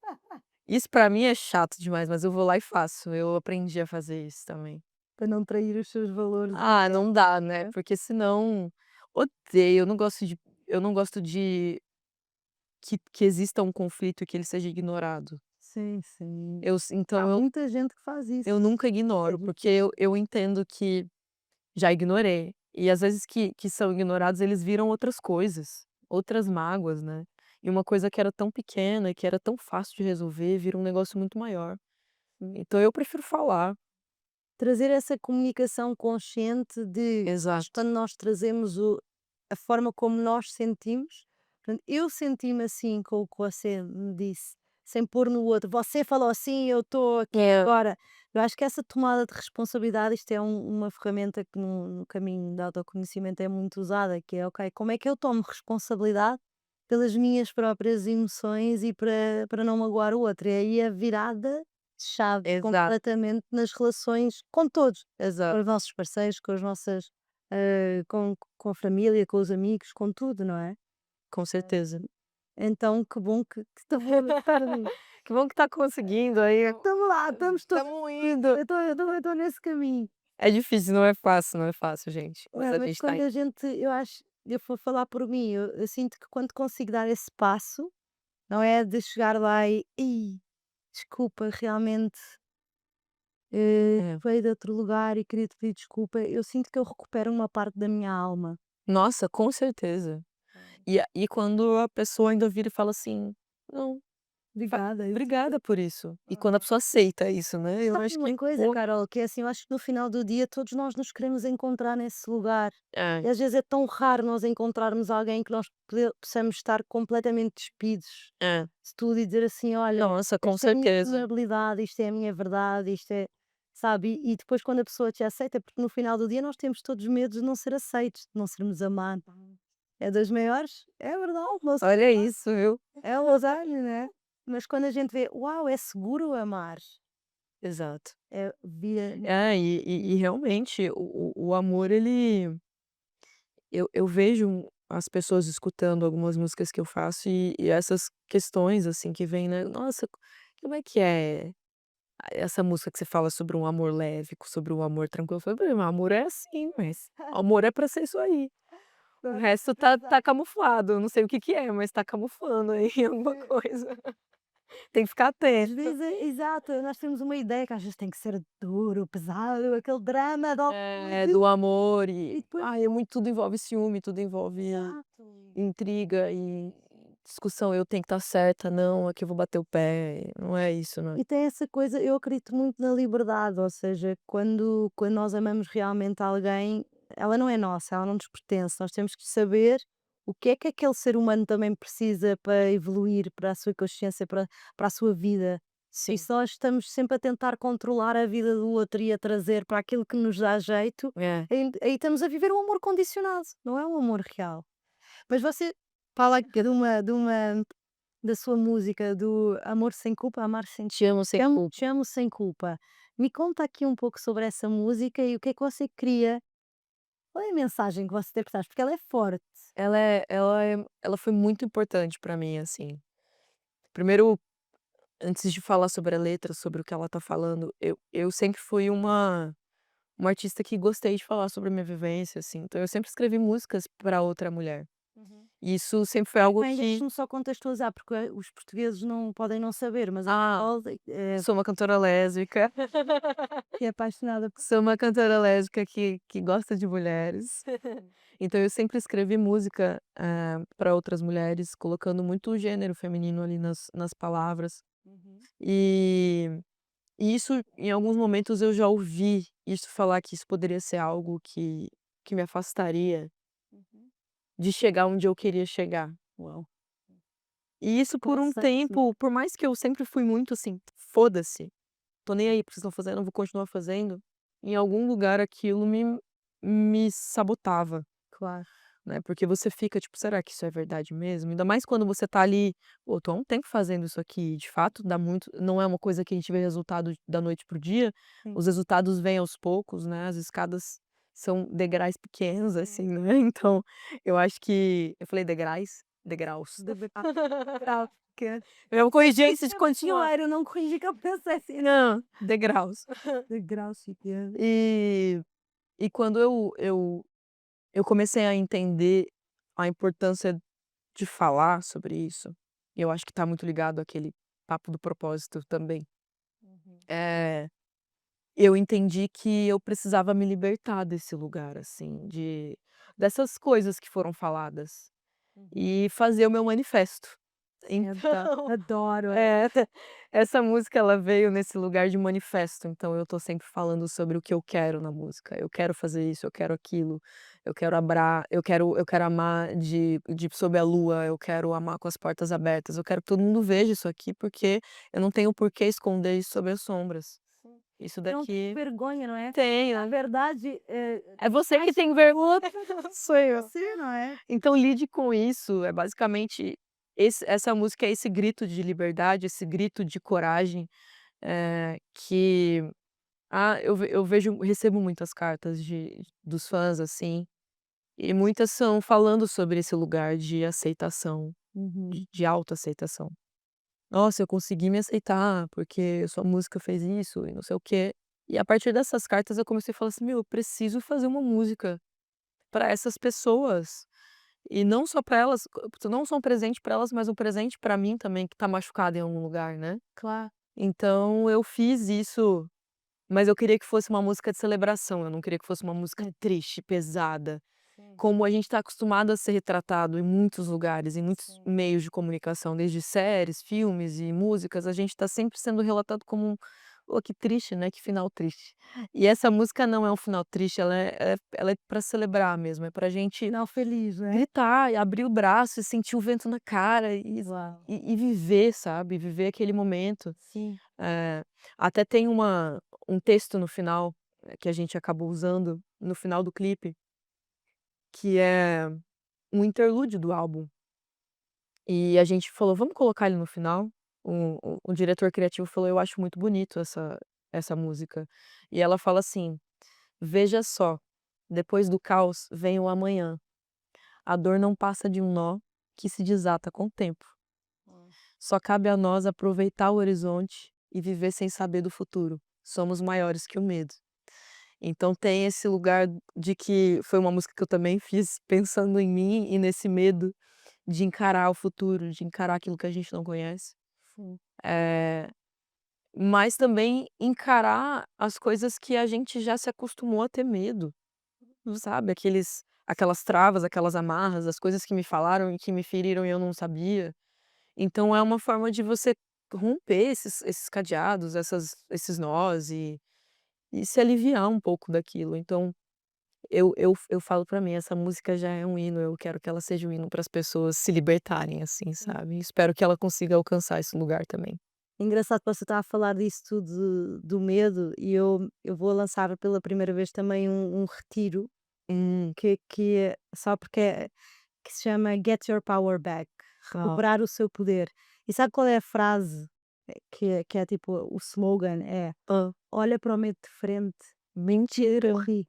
Isso pra mim é chato demais, mas eu vou lá e faço. Eu aprendi a fazer isso também. Para não trair os seus valores Ah, não dá, né, né? porque senão odeio, eu não gosto de que exista um conflito e que ele seja ignorado. Sim, sim. Eu s então Há eu muita gente que faz isso. eu nunca É ignoro, porque difícil. eu entendo que já ignorei. E às vezes que são ignorados, eles viram outras coisas, outras mágoas, né. E uma coisa que era tão pequena e que era tão fácil de resolver, vira um negócio muito maior. Então eu prefiro falar. Trazer essa comunicação consciente de Exato. quando nós trazemos a forma como nós sentimos. Portanto, eu senti-me assim com o que você me disse, sem pôr no outro. Você falou assim, eu estou aqui É, agora. Eu acho que essa tomada de responsabilidade, isto é uma ferramenta que no caminho do autoconhecimento é muito usada, que é, ok, como é que eu tomo responsabilidade pelas minhas próprias emoções e para não magoar o outro? É aí a virada de chave exato, completamente nas relações com todos, com exato, os nossos parceiros, com as nossas, com a família, com os amigos, com tudo, não é? com certeza. Então que bom que estamos Que bom que tá conseguindo aí. estamos lá, estamos todos Estamos indo. eu estou nesse caminho. É difícil, não é fácil, gente, mas É, a mas gente tá quando indo. a gente eu acho eu vou falar por mim, eu sinto que quando consigo dar esse passo, não é de chegar lá e: "Ai, desculpa, realmente, É. veio de outro lugar e queria te pedir desculpa", eu sinto que eu recupero uma parte da minha alma. Nossa, com certeza. E quando a pessoa ainda vira e fala assim: "Não, fa Obrigada. obrigada por isso". E quando a pessoa aceita isso, né, eu Sabe acho que uma coisa, pô Carol, que é assim, eu acho que no final do dia todos nós nos queremos encontrar nesse lugar. é, E às vezes é tão raro nós encontrarmos alguém que nós possamos estar completamente despidos é. de tudo e dizer assim: olha, Nossa, com esta é a minha certeza. vulnerabilidade, isto é a minha verdade, isto é. Sabe? E depois quando a pessoa te aceita, porque no final do dia nós temos todos medos de não ser aceitos, de não sermos amados. É das maiores, é verdade, não se- Olha isso, viu. é um lazarem, né? Mas quando a gente vê, uau, é seguro amar, Exato. é via. É, e realmente o amor eu vejo as pessoas escutando algumas músicas que eu faço e essas questões, assim, que vêm, né: "Nossa, como é que é essa música que você fala sobre um amor leve, sobre um amor tranquilo?" Eu falei: "Bem, o amor é assim, mas o amor é pra ser isso aí. O resto tá camuflado, eu não sei o que que é, mas tá camuflando aí alguma coisa. Tem que ficar Às atento". vezes é exato, nós temos uma ideia que às vezes tem que ser duro, pesado, aquele drama de É, Hollywood do amor e e depois ai, é muito tudo envolve ciúme, tudo envolve exato. intriga e discussão, eu tenho que estar certa, não, aqui eu vou bater o pé, não é isso, né. E tem essa coisa, eu acredito muito na liberdade, ou seja, quando nós amamos realmente alguém, ela não é nossa, ela não nos pertence, nós temos que saber o que é que aquele ser humano também precisa para evoluir, para a sua consciência, para a sua vida. E Sim. se nós estamos sempre a tentar controlar a vida do outro e a trazer para aquilo que nos dá jeito, É. aí estamos a viver um amor condicionado, não é um amor real. Mas você fala aqui da sua música do Amor Sem Culpa, Amar Sem Te amo sem culpa. Te Amo Sem Culpa. Me conta aqui um pouco sobre essa música e o que é que você queria, qual é a mensagem que você tem por trás? Porque ela é forte. Ela foi muito importante pra mim, assim. Primeiro, antes de falar sobre a letra, sobre o que ela tá falando, eu sempre fui uma artista que gostei de falar sobre a minha vivência, assim, então eu sempre escrevi músicas pra outra mulher. Uhum. E isso sempre foi algo Bem, que deixa-me só contextualizar, porque os portugueses não podem não saber, mas a ah, Carol sou uma cantora lésbica. é apaixonada por. Sou uma cantora lésbica que gosta de mulheres. Então eu sempre escrevi música, pra outras mulheres, colocando muito o gênero feminino ali nas palavras. Uhum, E e isso, em alguns momentos, eu já ouvi isso falar que isso poderia ser algo que me afastaria uhum. de chegar onde eu queria chegar. Uau, E isso por um interessante. tempo, por mais que eu sempre fui muito assim: "Foda-se, tô nem aí para o que vocês estão fazendo, eu vou continuar fazendo", em algum lugar aquilo me sabotava. Claro. Né, porque você fica tipo: "Será que isso é verdade mesmo?". Ainda mais quando você tá ali: "Pô, tô há um tempo fazendo isso aqui", de fato dá muito, não é uma coisa que a gente vê resultado da noite para o dia, Sim. os resultados vêm aos poucos, né, as escadas são degraus pequenos, assim, né, então eu acho que eu falei degraus? Degraus. Degrau, que Eu corrigi antes de isso é continuar. brasileiro, não corrigi que eu pensei assim, Não, degraus. degrau pequeno. E quando eu comecei a entender a importância de falar sobre isso, e eu acho que tá muito ligado àquele papo do propósito também, Uhum, eh, eu entendi que eu precisava me libertar desse lugar, assim, dessas coisas que foram faladas, uhum. e fazer o meu manifesto. Então, Então adoro. é, essa música ela veio nesse lugar de manifesto, então eu tô sempre falando sobre o que eu quero na música. Eu quero fazer isso, eu quero aquilo, eu quero amar de sob a lua, eu quero amar com as portas abertas, eu quero que todo mundo veja isso aqui, porque eu não tenho por que esconder isso sob as sombras. Sim. Isso Não ter daqui vergonha, não é? Na tenho. verdade, É você que acho tem vergonha, sou eu. você, não é? Então lide com isso, é basicamente essa música é esse grito de liberdade, esse grito de coragem, que eu vejo recebo muitas cartas dos fãs, assim, e muitas são falando sobre esse lugar de aceitação, Uhum. de autoaceitação. "Nossa, eu consegui me aceitar, porque sua música fez isso e não sei o quê". E a partir dessas cartas eu comecei a falar assim: "Meu, eu preciso fazer uma música para essas pessoas". E não só para elas, não só um presente para elas, mas um presente para mim também, que tá machucada em algum lugar, né. Claro. Então eu fiz isso, mas eu queria que fosse uma música de celebração, eu não queria que fosse uma música triste, pesada, Sim, como a gente está acostumado a ser retratado em muitos lugares, em muitos sim. meios de comunicação, desde séries, filmes e músicas, a gente está sempre sendo relatado como um "Pô, que triste, né, que final triste". E essa música não é um final triste, ela é pra celebrar mesmo, é pra gente Final feliz, né? gritar e abrir o braço e sentir o vento na cara Uau. viver, sabe, viver aquele momento. Sim. Eh, Até tem um texto no final, que a gente acabou usando no final do clipe, que é um interlúdio do álbum, e a gente falou: "Vamos colocar ele no final?". O diretor criativo falou: "Eu acho muito bonito essa música". E ela fala assim: "Veja só, depois do caos vem o amanhã. A dor não passa de um nó que se desata com o tempo. Hum. Só cabe a nós aproveitar o horizonte e viver sem saber do futuro. Somos maiores que o medo". Então tem esse lugar de que foi uma música que eu também fiz pensando em mim e nesse medo de encarar o futuro, de encarar aquilo que a gente não conhece. Sim. Eh, mas também encarar as coisas que a gente já se acostumou a ter medo, sabe, aquelas travas, aquelas amarras, as coisas que me falaram e que me feriram e eu não sabia. Então é uma forma de você romper esses cadeados, esses nós e se aliviar um pouco daquilo. Então eu falo pra mim: "Essa música já é um hino, eu quero que ela seja um hino para as pessoas se libertarem, assim, sabe". Espero que ela consiga alcançar esse lugar também. Engraçado que você está a falar disso tudo do medo e eu vou lançar pela primeira vez também um retiro Hum. que é só porque que se chama Get Your Power Back, Ó. recuperar o seu poder. E sabe qual é a frase que é tipo o slogan? É: Hã. "Olha para o medo de frente e Mentira. sorri".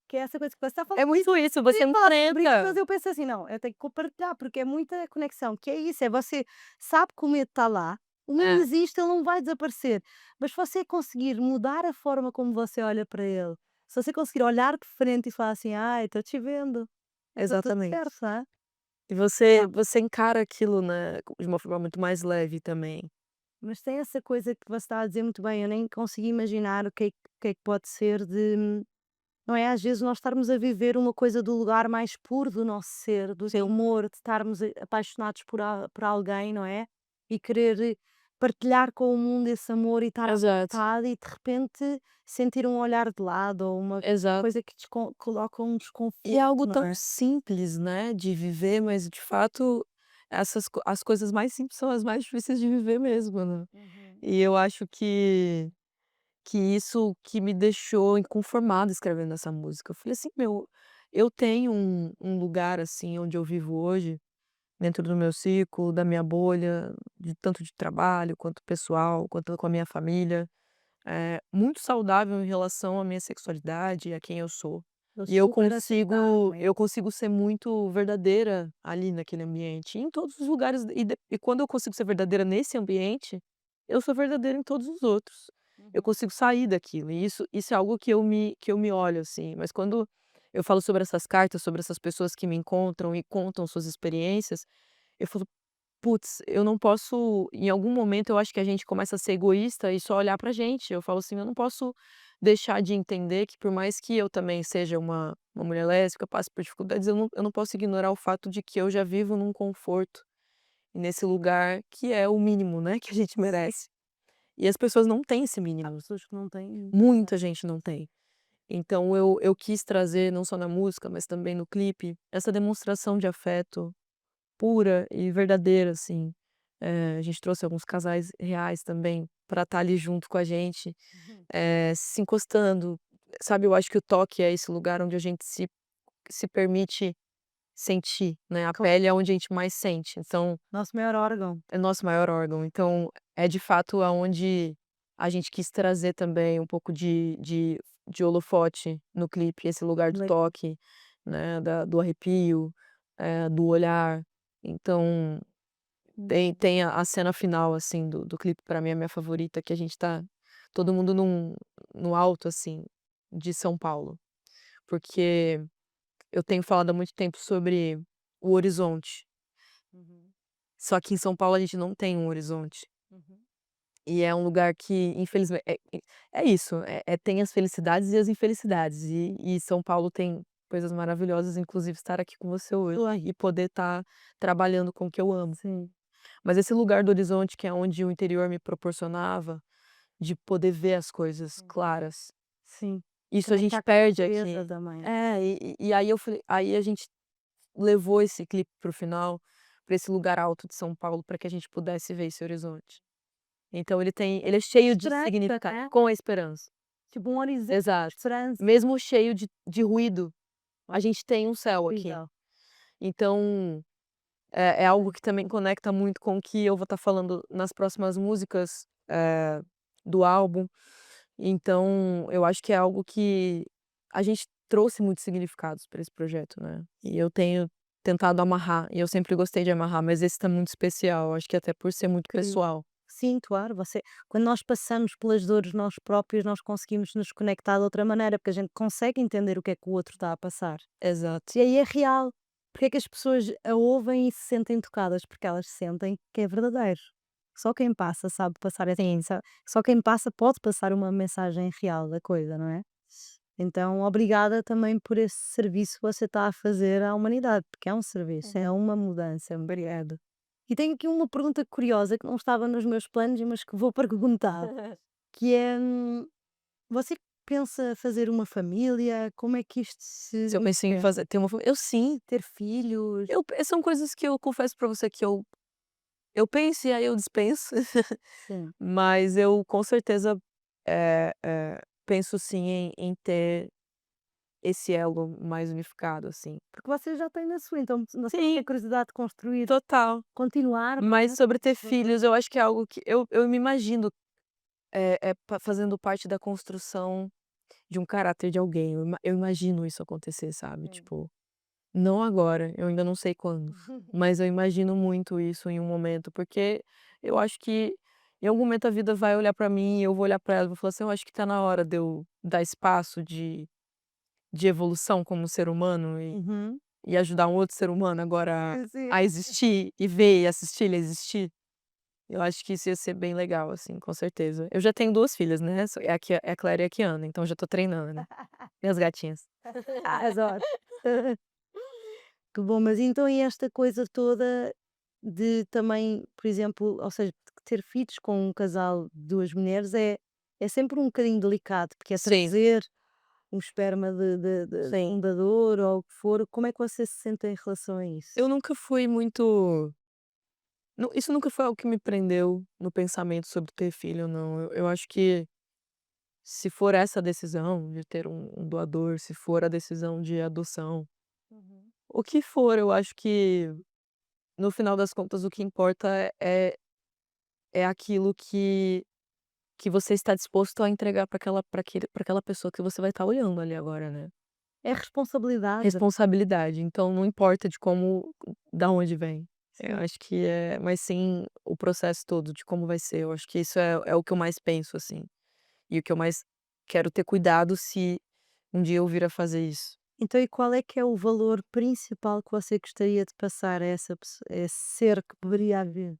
Que é essa coisa que você está a falar É muito isso, você sim, falar sobre isso, enfrenta. mas eu penso assim: "Não, eu tenho que compartilhar", porque é muita conexão, que é isso, é você sabe que o medo está lá, o medo É, existe, ele não vai desaparecer, mas se você conseguir mudar a forma como você olha para ele, se você conseguir olhar de frente e falar assim: "Ai, estou te vendo, está tudo exatamente. certo, não é?" E você encara aquilo, né, de uma forma muito mais leve também. Mas tem essa coisa que você está a dizer muito bem, eu nem consigo imaginar o que é que pode ser de não é, às vezes nós estarmos a viver uma coisa do lugar mais puro do nosso ser, do Sim. amor, de estarmos apaixonados por alguém, não é? E querer partilhar com o mundo esse amor e estar à Exato, vontade e de repente sentir um olhar de lado ou uma exato. coisa que coloca um E é desconforto, algo não tão é? simples, né, de viver, mas de fato as coisas mais simples são as mais difíceis de viver mesmo, né. Uhum. E eu acho que isso que me deixou inconformada escrevendo essa música. Eu falei assim: "Meu, eu tenho um lugar, assim, onde eu vivo hoje, dentro do meu ciclo, da minha bolha, de tanto de trabalho, quanto pessoal, quanto com a minha família, muito saudável em relação à minha sexualidade e a quem eu sou. Eu E eu super consigo aceitável. eu consigo ser muito verdadeira ali naquele ambiente, em todos os lugares e quando eu consigo ser verdadeira nesse ambiente, eu sou verdadeira em todos os outros. Eu Uhum. consigo sair daquilo e isso é algo que eu me olho, assim, mas quando eu falo sobre essas cartas, sobre essas pessoas que me encontram e contam suas experiências, eu falo: "Putz, eu não posso". Em algum momento eu acho que a gente começa a ser egoísta e só olhar pra gente. Eu falo assim: "Eu não posso deixar de entender que por mais que eu também seja uma mulher lésbica, passe por dificuldades, eu não posso ignorar o fato de que eu já vivo num conforto, nesse lugar que é o mínimo, né, que a gente Sim. merece". E as pessoas não têm esse Há mínimo, pessoas que não têm. muita gente não tem. Então eu quis trazer, não só na música, mas também no clipe, essa demonstração de afeto pura e verdadeira, assim. A gente trouxe alguns casais reais também pra estar ali junto com a gente, Uhum. se encostando, sabe, eu acho que o toque é esse lugar onde a gente se permite sentir, né, a Claro. pele é onde a gente mais sente, então Nosso maior órgão. é nosso maior órgão, então é de fato aonde a gente quis trazer também um pouco de holofote no clipe, esse lugar do Legal. toque, né, do arrepio, do olhar. Então tem a cena final, assim, do clipe, pra mim é a minha favorita, que a gente tá todo mundo no alto, assim, de São Paulo, porque eu tenho falado há muito tempo sobre o horizonte, Uhum. só que em São Paulo a gente não tem um horizonte. Uhum. E é um lugar que infelizmente é isso, tem as felicidades e as infelicidades, e São Paulo tem coisas maravilhosas, inclusive estar aqui com você hoje e poder estar trabalhando com o que eu amo. Sim. Mas esse lugar do horizonte que é onde o interior me proporcionava, de poder ver as coisas Sim. claras, Sim. isso a gente Conectar com a perde natureza aqui. também. E aí eu falei aí a gente levou esse clipe para o final, para esse lugar alto de São Paulo, para que a gente pudesse ver esse horizonte. Então ele é cheio de Esperança, significado né? com a esperança. Tipo um horizonte de Exato. esperança. Mesmo cheio de ruído, a Olha, gente tem um céu aqui. incrível. Então, é algo que também conecta muito com o que eu vou estar falando nas próximas músicas, do álbum. Então, eu acho que é algo que a gente trouxe muitos significados para esse projeto, né. E eu tenho tentado amarrar, e eu sempre gostei de amarrar, mas esse tá muito especial, acho que até por ser muito Incrível. pessoal. Sim, claro, quando nós passamos pelas dores nós próprios, nós conseguimos nos conectar de outra maneira, porque a gente consegue entender o que é que o outro está a passar. Exato. E aí é real. Porque é que as pessoas a ouvem e se sentem tocadas? Porque elas sentem que é verdadeiro. Só quem passa sabe passar essa Sim. só quem passa pode passar uma mensagem real da coisa, não é? Então, obrigada também por esse serviço que você está a fazer à humanidade, porque é um serviço, é uma mudança. Obrigada. E tenho aqui uma pergunta curiosa que não estava nos meus planos, mas que vou perguntar, que é, você pensa fazer uma família? Como é que isto se Se eu pensei em é? fazer ter uma fa eu sim, Ter filhos? são coisas que eu confesso pra você que eu penso e aí eu dispenso, Sim, mas eu com certeza, penso sim em ter esse elo mais unificado, assim. porque você já tem na sua, então você não tem Sim, curiosidade de construir, total. continuar, Mas não é? sobre ter filhos, eu acho que é algo que eu me imagino, fazendo parte da construção de um caráter de alguém, eu imagino isso acontecer, sabe, Sim. tipo, não agora, eu ainda não sei quando, mas eu imagino muito isso em um momento, porque eu acho que em algum momento a vida vai olhar pra mim e eu vou olhar pra ela e vou falar assim: "Eu acho que tá na hora de eu dar espaço de evolução como ser humano Uhum. e ajudar um outro ser humano agora Sim. a existir e ver e assistir ele existir". Eu acho que isso ia ser bem legal, assim, com certeza. Eu já tenho 2 filhas, né, é a Clara e a Kiana, então já tô treinando, né, minhas gatinhas. Adoro. Que bom, mas então e esta coisa toda de também, por exemplo, ou seja, ter filhos com um casal de 2 mulheres é sempre um bocadinho delicado, porque é Sim, trazer um esperma de sim. um dador ou o que for. Como é que você se sente em relação a Eu isso? nunca fui muito isso nunca foi algo que me prendeu no pensamento sobre ter filho, não. Eu acho que se for essa a decisão de ter um doador, se for a decisão de adoção, Uhum. o que for, eu acho que no final das contas o que importa é aquilo que que você está disposto a entregar para aquela pessoa que você vai estar olhando ali agora, né. É responsabilidade. Responsabilidade, então não importa de como da onde vem. Eu Sim. acho que mas sim o processo todo de como vai ser, eu acho que isso é o que eu mais penso, assim, e o que eu mais quero ter cuidado se um dia eu vir a fazer isso. Então, e qual é que é o valor principal que você gostaria de passar a a esse ser que poderia haver?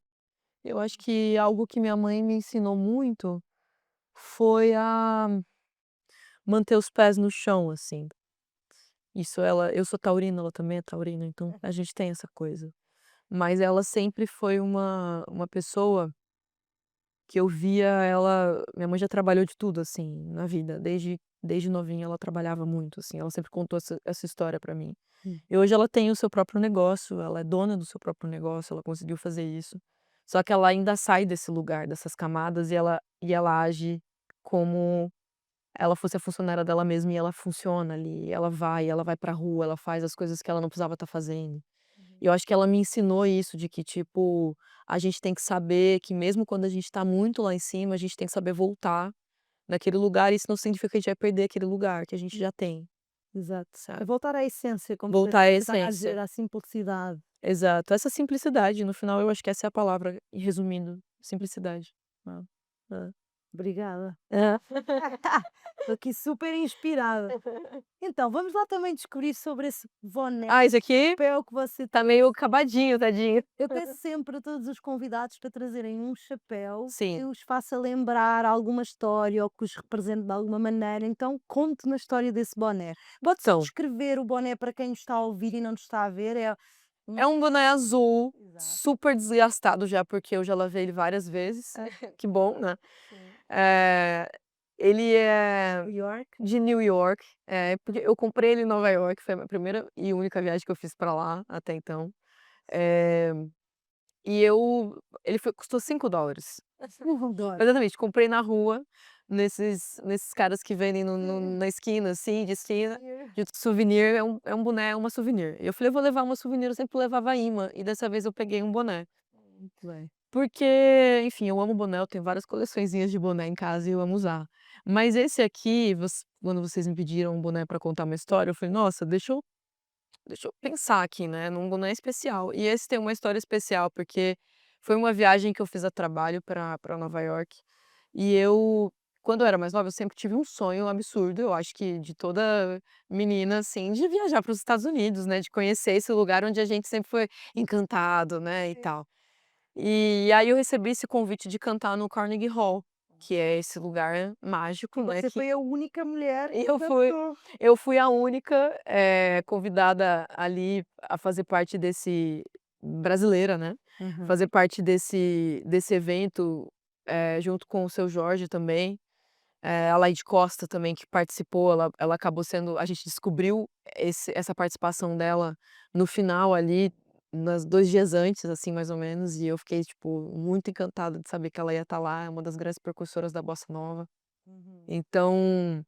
Eu acho que algo que minha mãe me ensinou muito foi a manter os pés no chão, assim. Isso eu sou taurina, ela também é taurina, então a gente tem essa coisa. Mas ela sempre foi uma pessoa que eu via ela minha mãe já trabalhou de tudo, assim, na vida, desde novinha ela trabalhava muito, assim, ela sempre contou essa história pra mim. Hum. E hoje ela tem o seu próprio negócio, ela é dona do seu próprio negócio, ela conseguiu fazer isso. Só que ela ainda sai desse lugar, dessas camadas, e ela age como ela fosse a funcionária dela mesma e ela funciona ali, ela vai pra rua, ela faz as coisas que ela não precisava estar fazendo. E eu acho que ela me ensinou isso, de que, tipo, a gente tem que saber que mesmo quando a gente tá muito lá em cima, a gente tem que saber voltar naquele lugar, e isso não significa que a gente vai perder aquele lugar que a gente já tem, Exato. É sabe. voltar à essência, como você Voltar à está a essência. dizer, à simplicidade. Exato, essa simplicidade, no final eu acho que essa é a palavra, resumindo, simplicidade. É, Obrigada. é. Estou aqui super inspirada. Então, vamos lá também descobrir sobre esse boné, Ah, esse aqui chapéu que você tá meio acabadinho, tadinho. eu peço sempre a todos os convidados para trazerem um chapéu que Sim, os faça lembrar alguma história ou que os represente de alguma maneira. Então, conte-me a história desse boné. Pode então, descrever o boné para quem nos está a ouvir e não nos está a ver? É um é um boné azul, exato. super desgastado já, porque eu já lavei ele várias vezes, Ah, que bom, né. sim. Eh, ele é New York? de New York, porque eu comprei ele em Nova York, foi a minha primeira e única viagem que eu fiz pra lá até então. Eh, e ele custou $5. Adoro. Exatamente, comprei na rua, nesses caras que vendem na esquina, assim, de esquina, de souvenir, é um boné, é uma souvenir. E eu falei: "Eu vou levar uma souvenir", eu sempre levava imã, e dessa vez eu peguei um boné. Muito bem. Porque, enfim, eu amo boné, eu tenho várias coleçõezinhas de boné em casa e eu amo usar. Mas esse aqui, quando vocês me pediram um boné pra contar uma história, eu falei: "Nossa, deixa eu pensar aqui, né, num boné especial". E esse tem uma história especial, porque foi uma viagem que eu fiz a trabalho pra Nova York, e quando eu era mais nova, eu sempre tive um sonho absurdo, eu acho que de toda menina, assim, de viajar para os Estados Unidos, né, de conhecer esse lugar onde a gente sempre foi encantado, né, e Sim. tal. E aí eu recebi esse convite de cantar no Carnegie Hall, que é esse lugar mágico, E né, você que foi a única mulher e que cantou. eu fui a única, convidada ali a fazer parte desse brasileira, né, Uhum. fazer parte desse evento, junto com o Seu Jorge também, a Laide Costa também que participou, ela acabou sendo a gente descobriu essa participação dela no final ali, 2 dias antes, assim, mais ou menos, e eu fiquei, tipo, muito encantada de saber que ela ia estar lá, é uma das grandes precursoras da bossa nova. Uhum. Então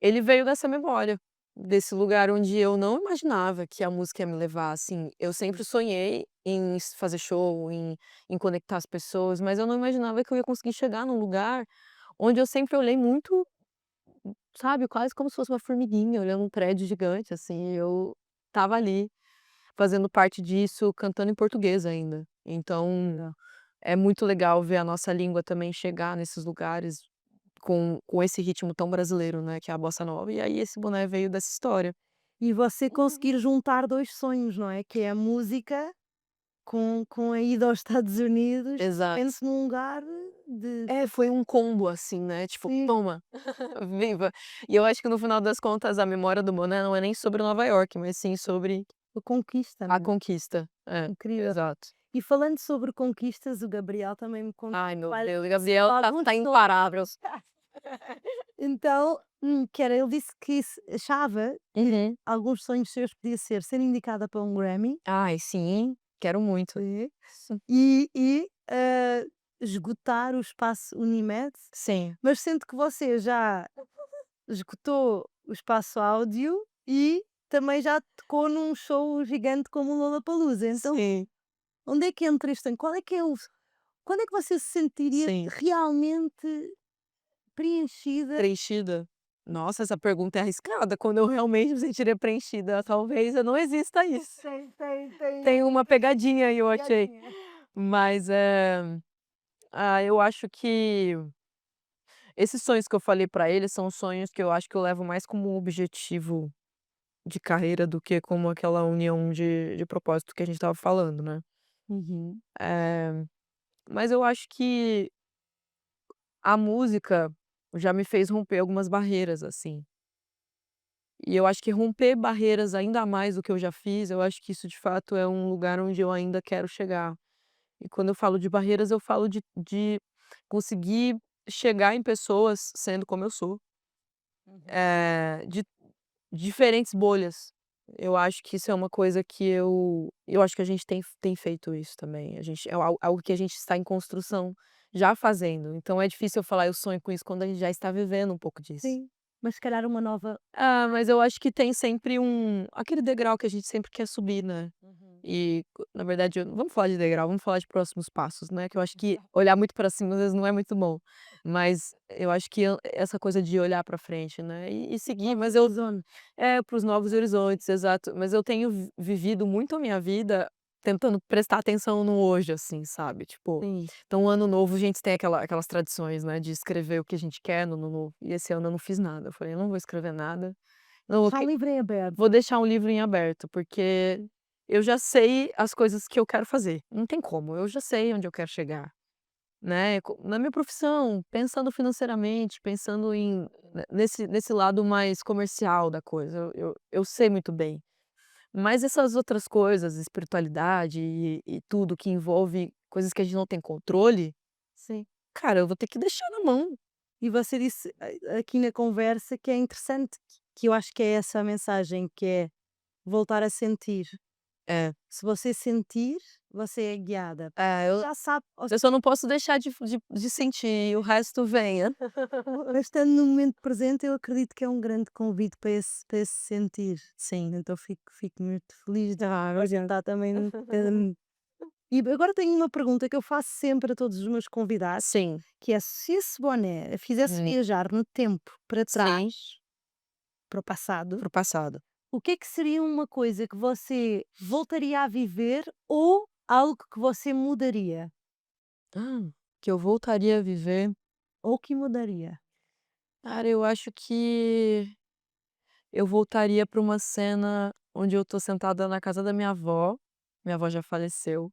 ele veio dessa memória, desse lugar onde eu não imaginava que a música ia me levar, assim, eu sempre sonhei em fazer show, em conectar as pessoas, mas eu não imaginava que eu ia conseguir chegar num lugar onde eu sempre olhei muito, sabe, quase como se fosse uma formiguinha olhando um prédio gigante, assim, eu estava ali, fazendo parte disso, cantando em português ainda. Então, Legal. é muito legal ver a nossa língua também chegar nesses lugares com esse ritmo tão brasileiro, né, que é a bossa nova, e aí esse boné veio dessa história. E você Uhum. conseguir juntar 2 sonhos, não é? Que é a música com a ida aos Estados Unidos, de Exato. repente num lugar de É, foi um combo, assim, né, tipo: sim, "Toma, viva". E eu acho que no final das contas a memória do boné não é nem sobre Nova York, mas sim sobre a conquista, a não é? conquista. É, Incrível. exato. E falando sobre conquistas, o Gabriel também me contou Ai, meu várias Deus, o Gabriel tá alguns sonhos. imparável. Então, que era ele disse que achava que Uhum. alguns sonhos seus podia ser indicada para um Grammy. Ai, sim, quero muito. Sim. Sim. Esgotar o espaço Unimed, Sim, mas sendo que você já esgotou o espaço áudio e também já tocou num show gigante como o Lollapalooza, então sim, onde é que entra isto? Qual é que é o quando é que você se sentiria sim. realmente preenchida? Preenchida? Nossa, essa pergunta é arriscada. Quando eu realmente me sentiria preenchida, talvez eu não exista isso. Tem Tem uma pegadinha aí, eu achei. pegadinha. Mas, eu acho que esses sonhos que eu falei pra ele são sonhos que eu acho que eu levo mais como um objetivo de carreira do que como aquela união de propósito que a gente estava falando, né. Uhum. Eh, mas eu acho que a música já me fez romper algumas barreiras, assim. E eu acho que romper barreiras ainda mais do que eu já fiz, eu acho que isso de fato é um lugar onde eu ainda quero chegar. E quando eu falo de barreiras, eu falo de conseguir chegar em pessoas sendo como eu sou, Uhum. de diferentes bolhas. Eu acho que isso é uma coisa que eu acho que a gente tem feito isso também. A gente é algo que a gente está em construção, já fazendo. Então é difícil eu falar: "Eu sonho com isso", quando a gente já está vivendo um pouco disso. Sim, mas se calhar uma nova. Ah, mas eu acho que tem sempre aquele degrau que a gente sempre quer subir, né. Uhum. E na verdade não vamos falar de degrau, vamos falar de próximos passos, né, que eu acho que olhar muito pra cima às vezes não é muito bom. Mas eu acho que essa coisa de olhar pra frente, né, e seguir, Novos mas eu horizontes. para os novos horizontes, exato. Mas eu tenho vivido muito a minha vida tentando prestar atenção no hoje, assim, sabe, tipo, Sim. então o ano novo a gente tem aquelas tradições, né, de escrever o que a gente quer no ano novo, e esse ano eu não fiz nada. Eu falei: "Eu não vou escrever nada, não vou Já livre em aberto. vou deixar um livro em aberto", porque eu já sei as coisas que eu quero fazer, não tem como, eu já sei onde eu quero chegar, né, na minha profissão, pensando financeiramente, pensando nesse lado mais comercial da coisa, eu sei muito bem. Mas essas outras coisas, espiritualidade e tudo que envolve coisas que a gente não tem controle, Sim. cara, eu vou ter que deixar na mão. E você disse aqui na conversa que é interessante, que eu acho que é essa a mensagem, que é voltar a sentir. É, Se você sentir, você é guiada. eu Já sabe, eu só não posso deixar de sentir, o resto venha. mas estando no momento presente, eu acredito que é um grande convite para esse sentir. Sim. Então fico muito feliz de Ah, estar também. E agora tenho uma pergunta que eu faço sempre a todos os meus convidados, sim. que é se esse boné a fizesse Hum, viajar no tempo para sim, trás, para o passado, para o passado. o que é que seria uma coisa que você voltaria a viver ou algo que você mudaria? Que eu voltaria a viver, Ou que mudaria? cara, eu acho que eu voltaria para uma cena onde eu tô sentada na casa da minha avó já faleceu,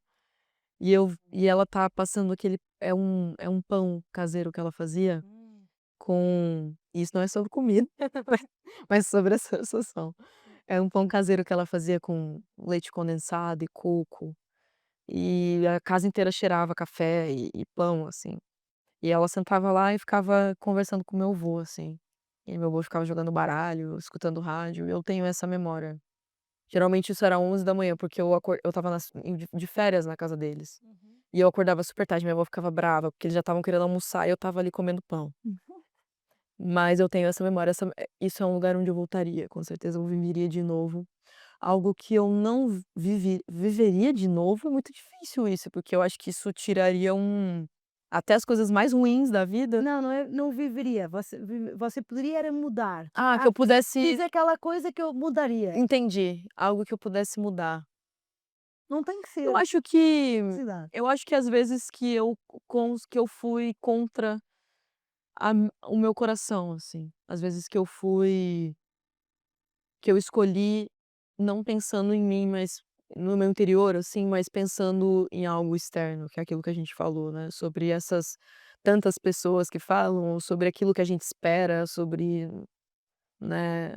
e ela tá passando é um pão caseiro que ela fazia Hum. com isso não é sobre comida, mas sobre a sensação. É um pão caseiro que ela fazia com leite condensado e coco, e a casa inteira cheirava café e pão, assim. E ela sentava lá e ficava conversando com meu avô, assim. E meu avô ficava jogando baralho, escutando rádio, e eu tenho essa memória. Geralmente isso era 11 da manhã porque eu estava de férias na casa deles. Uhum. E eu acordava super tarde, minha avó ficava brava, porque eles já estavam querendo almoçar e eu estava ali comendo pão. Mas eu tenho essa memória, isso é um lugar onde eu voltaria, com certeza eu viveria de novo. Algo que eu não viveria de novo é muito difícil isso, porque eu acho que isso tiraria até as coisas mais ruins da vida. Não, não viveria, você poderia era mudar. Ah, que "Ah, eu pudesse fiz aquela coisa que eu mudaria", entendi, algo que eu pudesse mudar. não tem que Eu ser acho que cidade. eu acho que às vezes que eu fui contra o meu coração, assim. Às vezes que eu escolhi não pensando em mim, mas no meu interior, assim, mas pensando em algo externo, que é aquilo que a gente falou, né, sobre essas tantas pessoas que falam, ou sobre aquilo que a gente espera, sobre, né,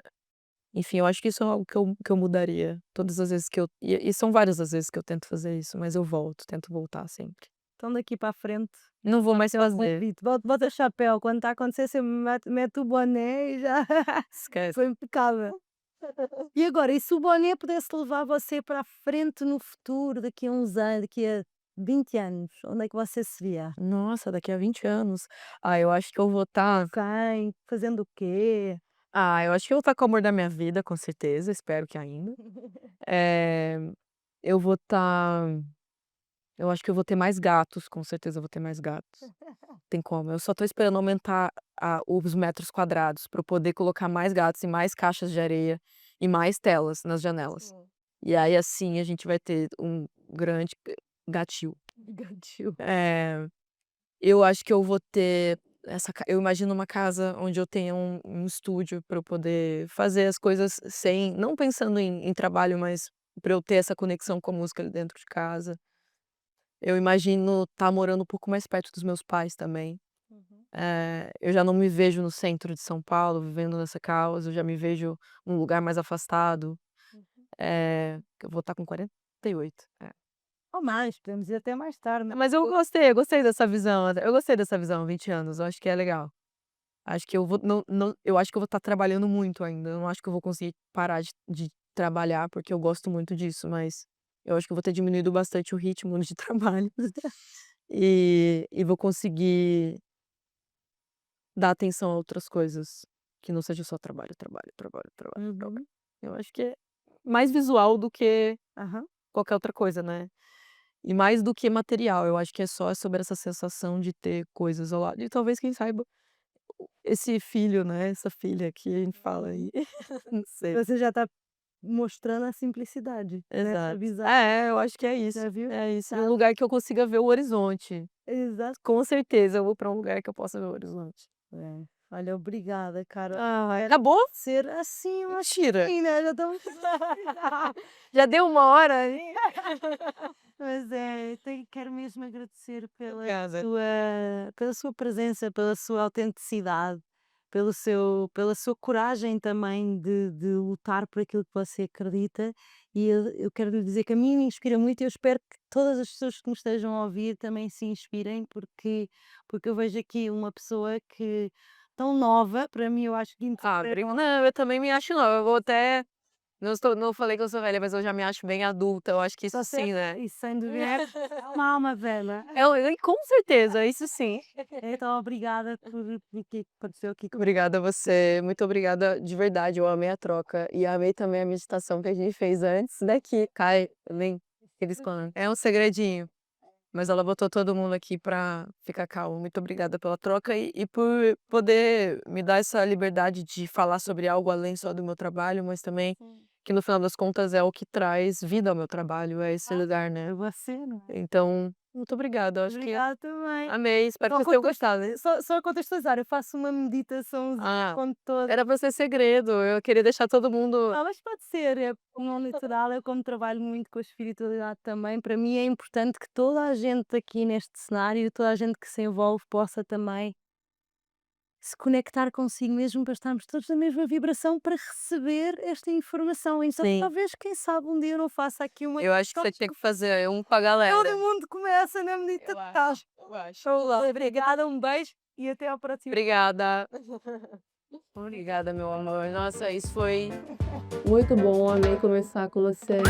enfim, eu acho que isso é algo que eu mudaria todas as vezes que eu e são várias as vezes que eu tento fazer isso, mas eu tento voltar sempre. Então daqui para a frente, Não vou mais é o fazer, convite, bota chapéu, quando está a acontecer você mete o boné e já esquece. foi impecável. E agora, e se o boné pudesse levar você para a frente no futuro, daqui a uns anos, daqui a 20 anos, onde é que você se via? Nossa, daqui a 20 anos, eu acho que eu vou estar Quem? Fazendo o quê? eu acho que eu vou estar com o amor da minha vida, com certeza, espero que ainda. Eh, eu vou estar Eu acho que eu vou ter mais gatos, com certeza eu vou ter mais gatos. Tem como, eu só tô esperando aumentar os metros quadrados para eu poder colocar mais gatos e mais caixas de areia e mais telas nas janelas. Sim. E aí, assim, a gente vai ter um grande gatil. Gatil. Eu acho que eu vou ter eu imagino uma casa onde eu tenha um estúdio para eu poder fazer as coisas sem não pensando em trabalho, mas para eu ter essa conexão com a música ali dentro de casa. Eu imagino estar morando um pouco mais perto dos meus pais também. Uhum. Eu já não me vejo no centro de São Paulo vivendo nessa casa, eu já me vejo num lugar mais afastado. Uhum. Que eu vou estar com 48. Ou mais, podemos ir até mais tarde, né? Mas eu gostei dessa visão, eu gostei dessa visão, 20 anos, eu acho que é legal. Acho que eu vou não eu acho que eu vou estar trabalhando muito ainda, eu não acho que eu vou conseguir parar de trabalhar, porque eu gosto muito disso, mas eu acho que eu vou ter diminuído bastante o ritmo de trabalho, e vou conseguir dar atenção a outras coisas, que não seja só trabalho, trabalho, trabalho, trabalho, trabalho. Uhum. Eu acho que é mais visual do que Aham. qualquer outra coisa, né. E mais do que material, eu acho que é só sobre essa sensação de ter coisas ao lado e talvez, quem saiba, esse filho, né, essa filha que a gente fala aí, não sei. Você já está mostrando a simplicidade dessa Exato. visão, Eu acho que já viu? é isso, Tá. um lugar que eu consiga ver o horizonte. Exato. Com certeza eu vou pra um lugar que eu possa ver o horizonte. É. Olha, obrigada, Carol. Acabou? Ser assim, uma Mentira. né, já estamos Já deu 1 hora aí. mas quero mesmo agradecer Obrigada. pela sua presença, pela sua autenticidade, pela sua coragem também de lutar por aquilo que você acredita. E eu quero lhe dizer que a mim me inspira muito e eu espero que todas as pessoas que me estejam a ouvir também se inspirem, porque eu vejo aqui uma pessoa que tão nova, para mim eu acho que Prima, não, eu também me acho não, eu vou até não falei que eu sou velha, mas eu já me acho bem adulta, eu acho que isso você sim, né. e sem dúvida é uma alma velha. Com certeza, isso sim. Então obrigada por que aconteceu aqui comigo. Obrigada a você, muito obrigada de verdade, eu amei a troca e amei também a meditação que a gente fez antes daqui, cai também, eles falam é um segredinho, mas ela botou todo mundo aqui pra ficar calmo. Muito obrigada pela troca e por poder me dar essa liberdade de falar sobre algo além só do meu trabalho, mas também que no final das contas é o que traz vida ao meu trabalho, é esse lugar, né. É você, não é? Então, muito obrigada, eu acho que Obrigada também. amei, espero que Só vocês tenham contes gostado, hein. só contextualizar, eu faço uma meditaçãozinha Ah, com toda era pra ser segredo, eu queria deixar todo mundo mas pode ser, é não literal, eu como trabalho muito com a espiritualidade também, para mim é importante que toda a gente aqui neste cenário, toda a gente que se envolve possa também se conectar consigo mesmo para estarmos todos na mesma vibração para receber esta informação. Então sim, talvez, quem sabe, um dia eu não faça aqui uma eu acho que você tinha que fazer um pra galera. todo mundo começa na meditação. Eu acho. Olá. Obrigada, um beijo e até ao próximo. Obrigada. Obrigada, meu amor. Nossa, isso foi muito bom, amei conversar com você.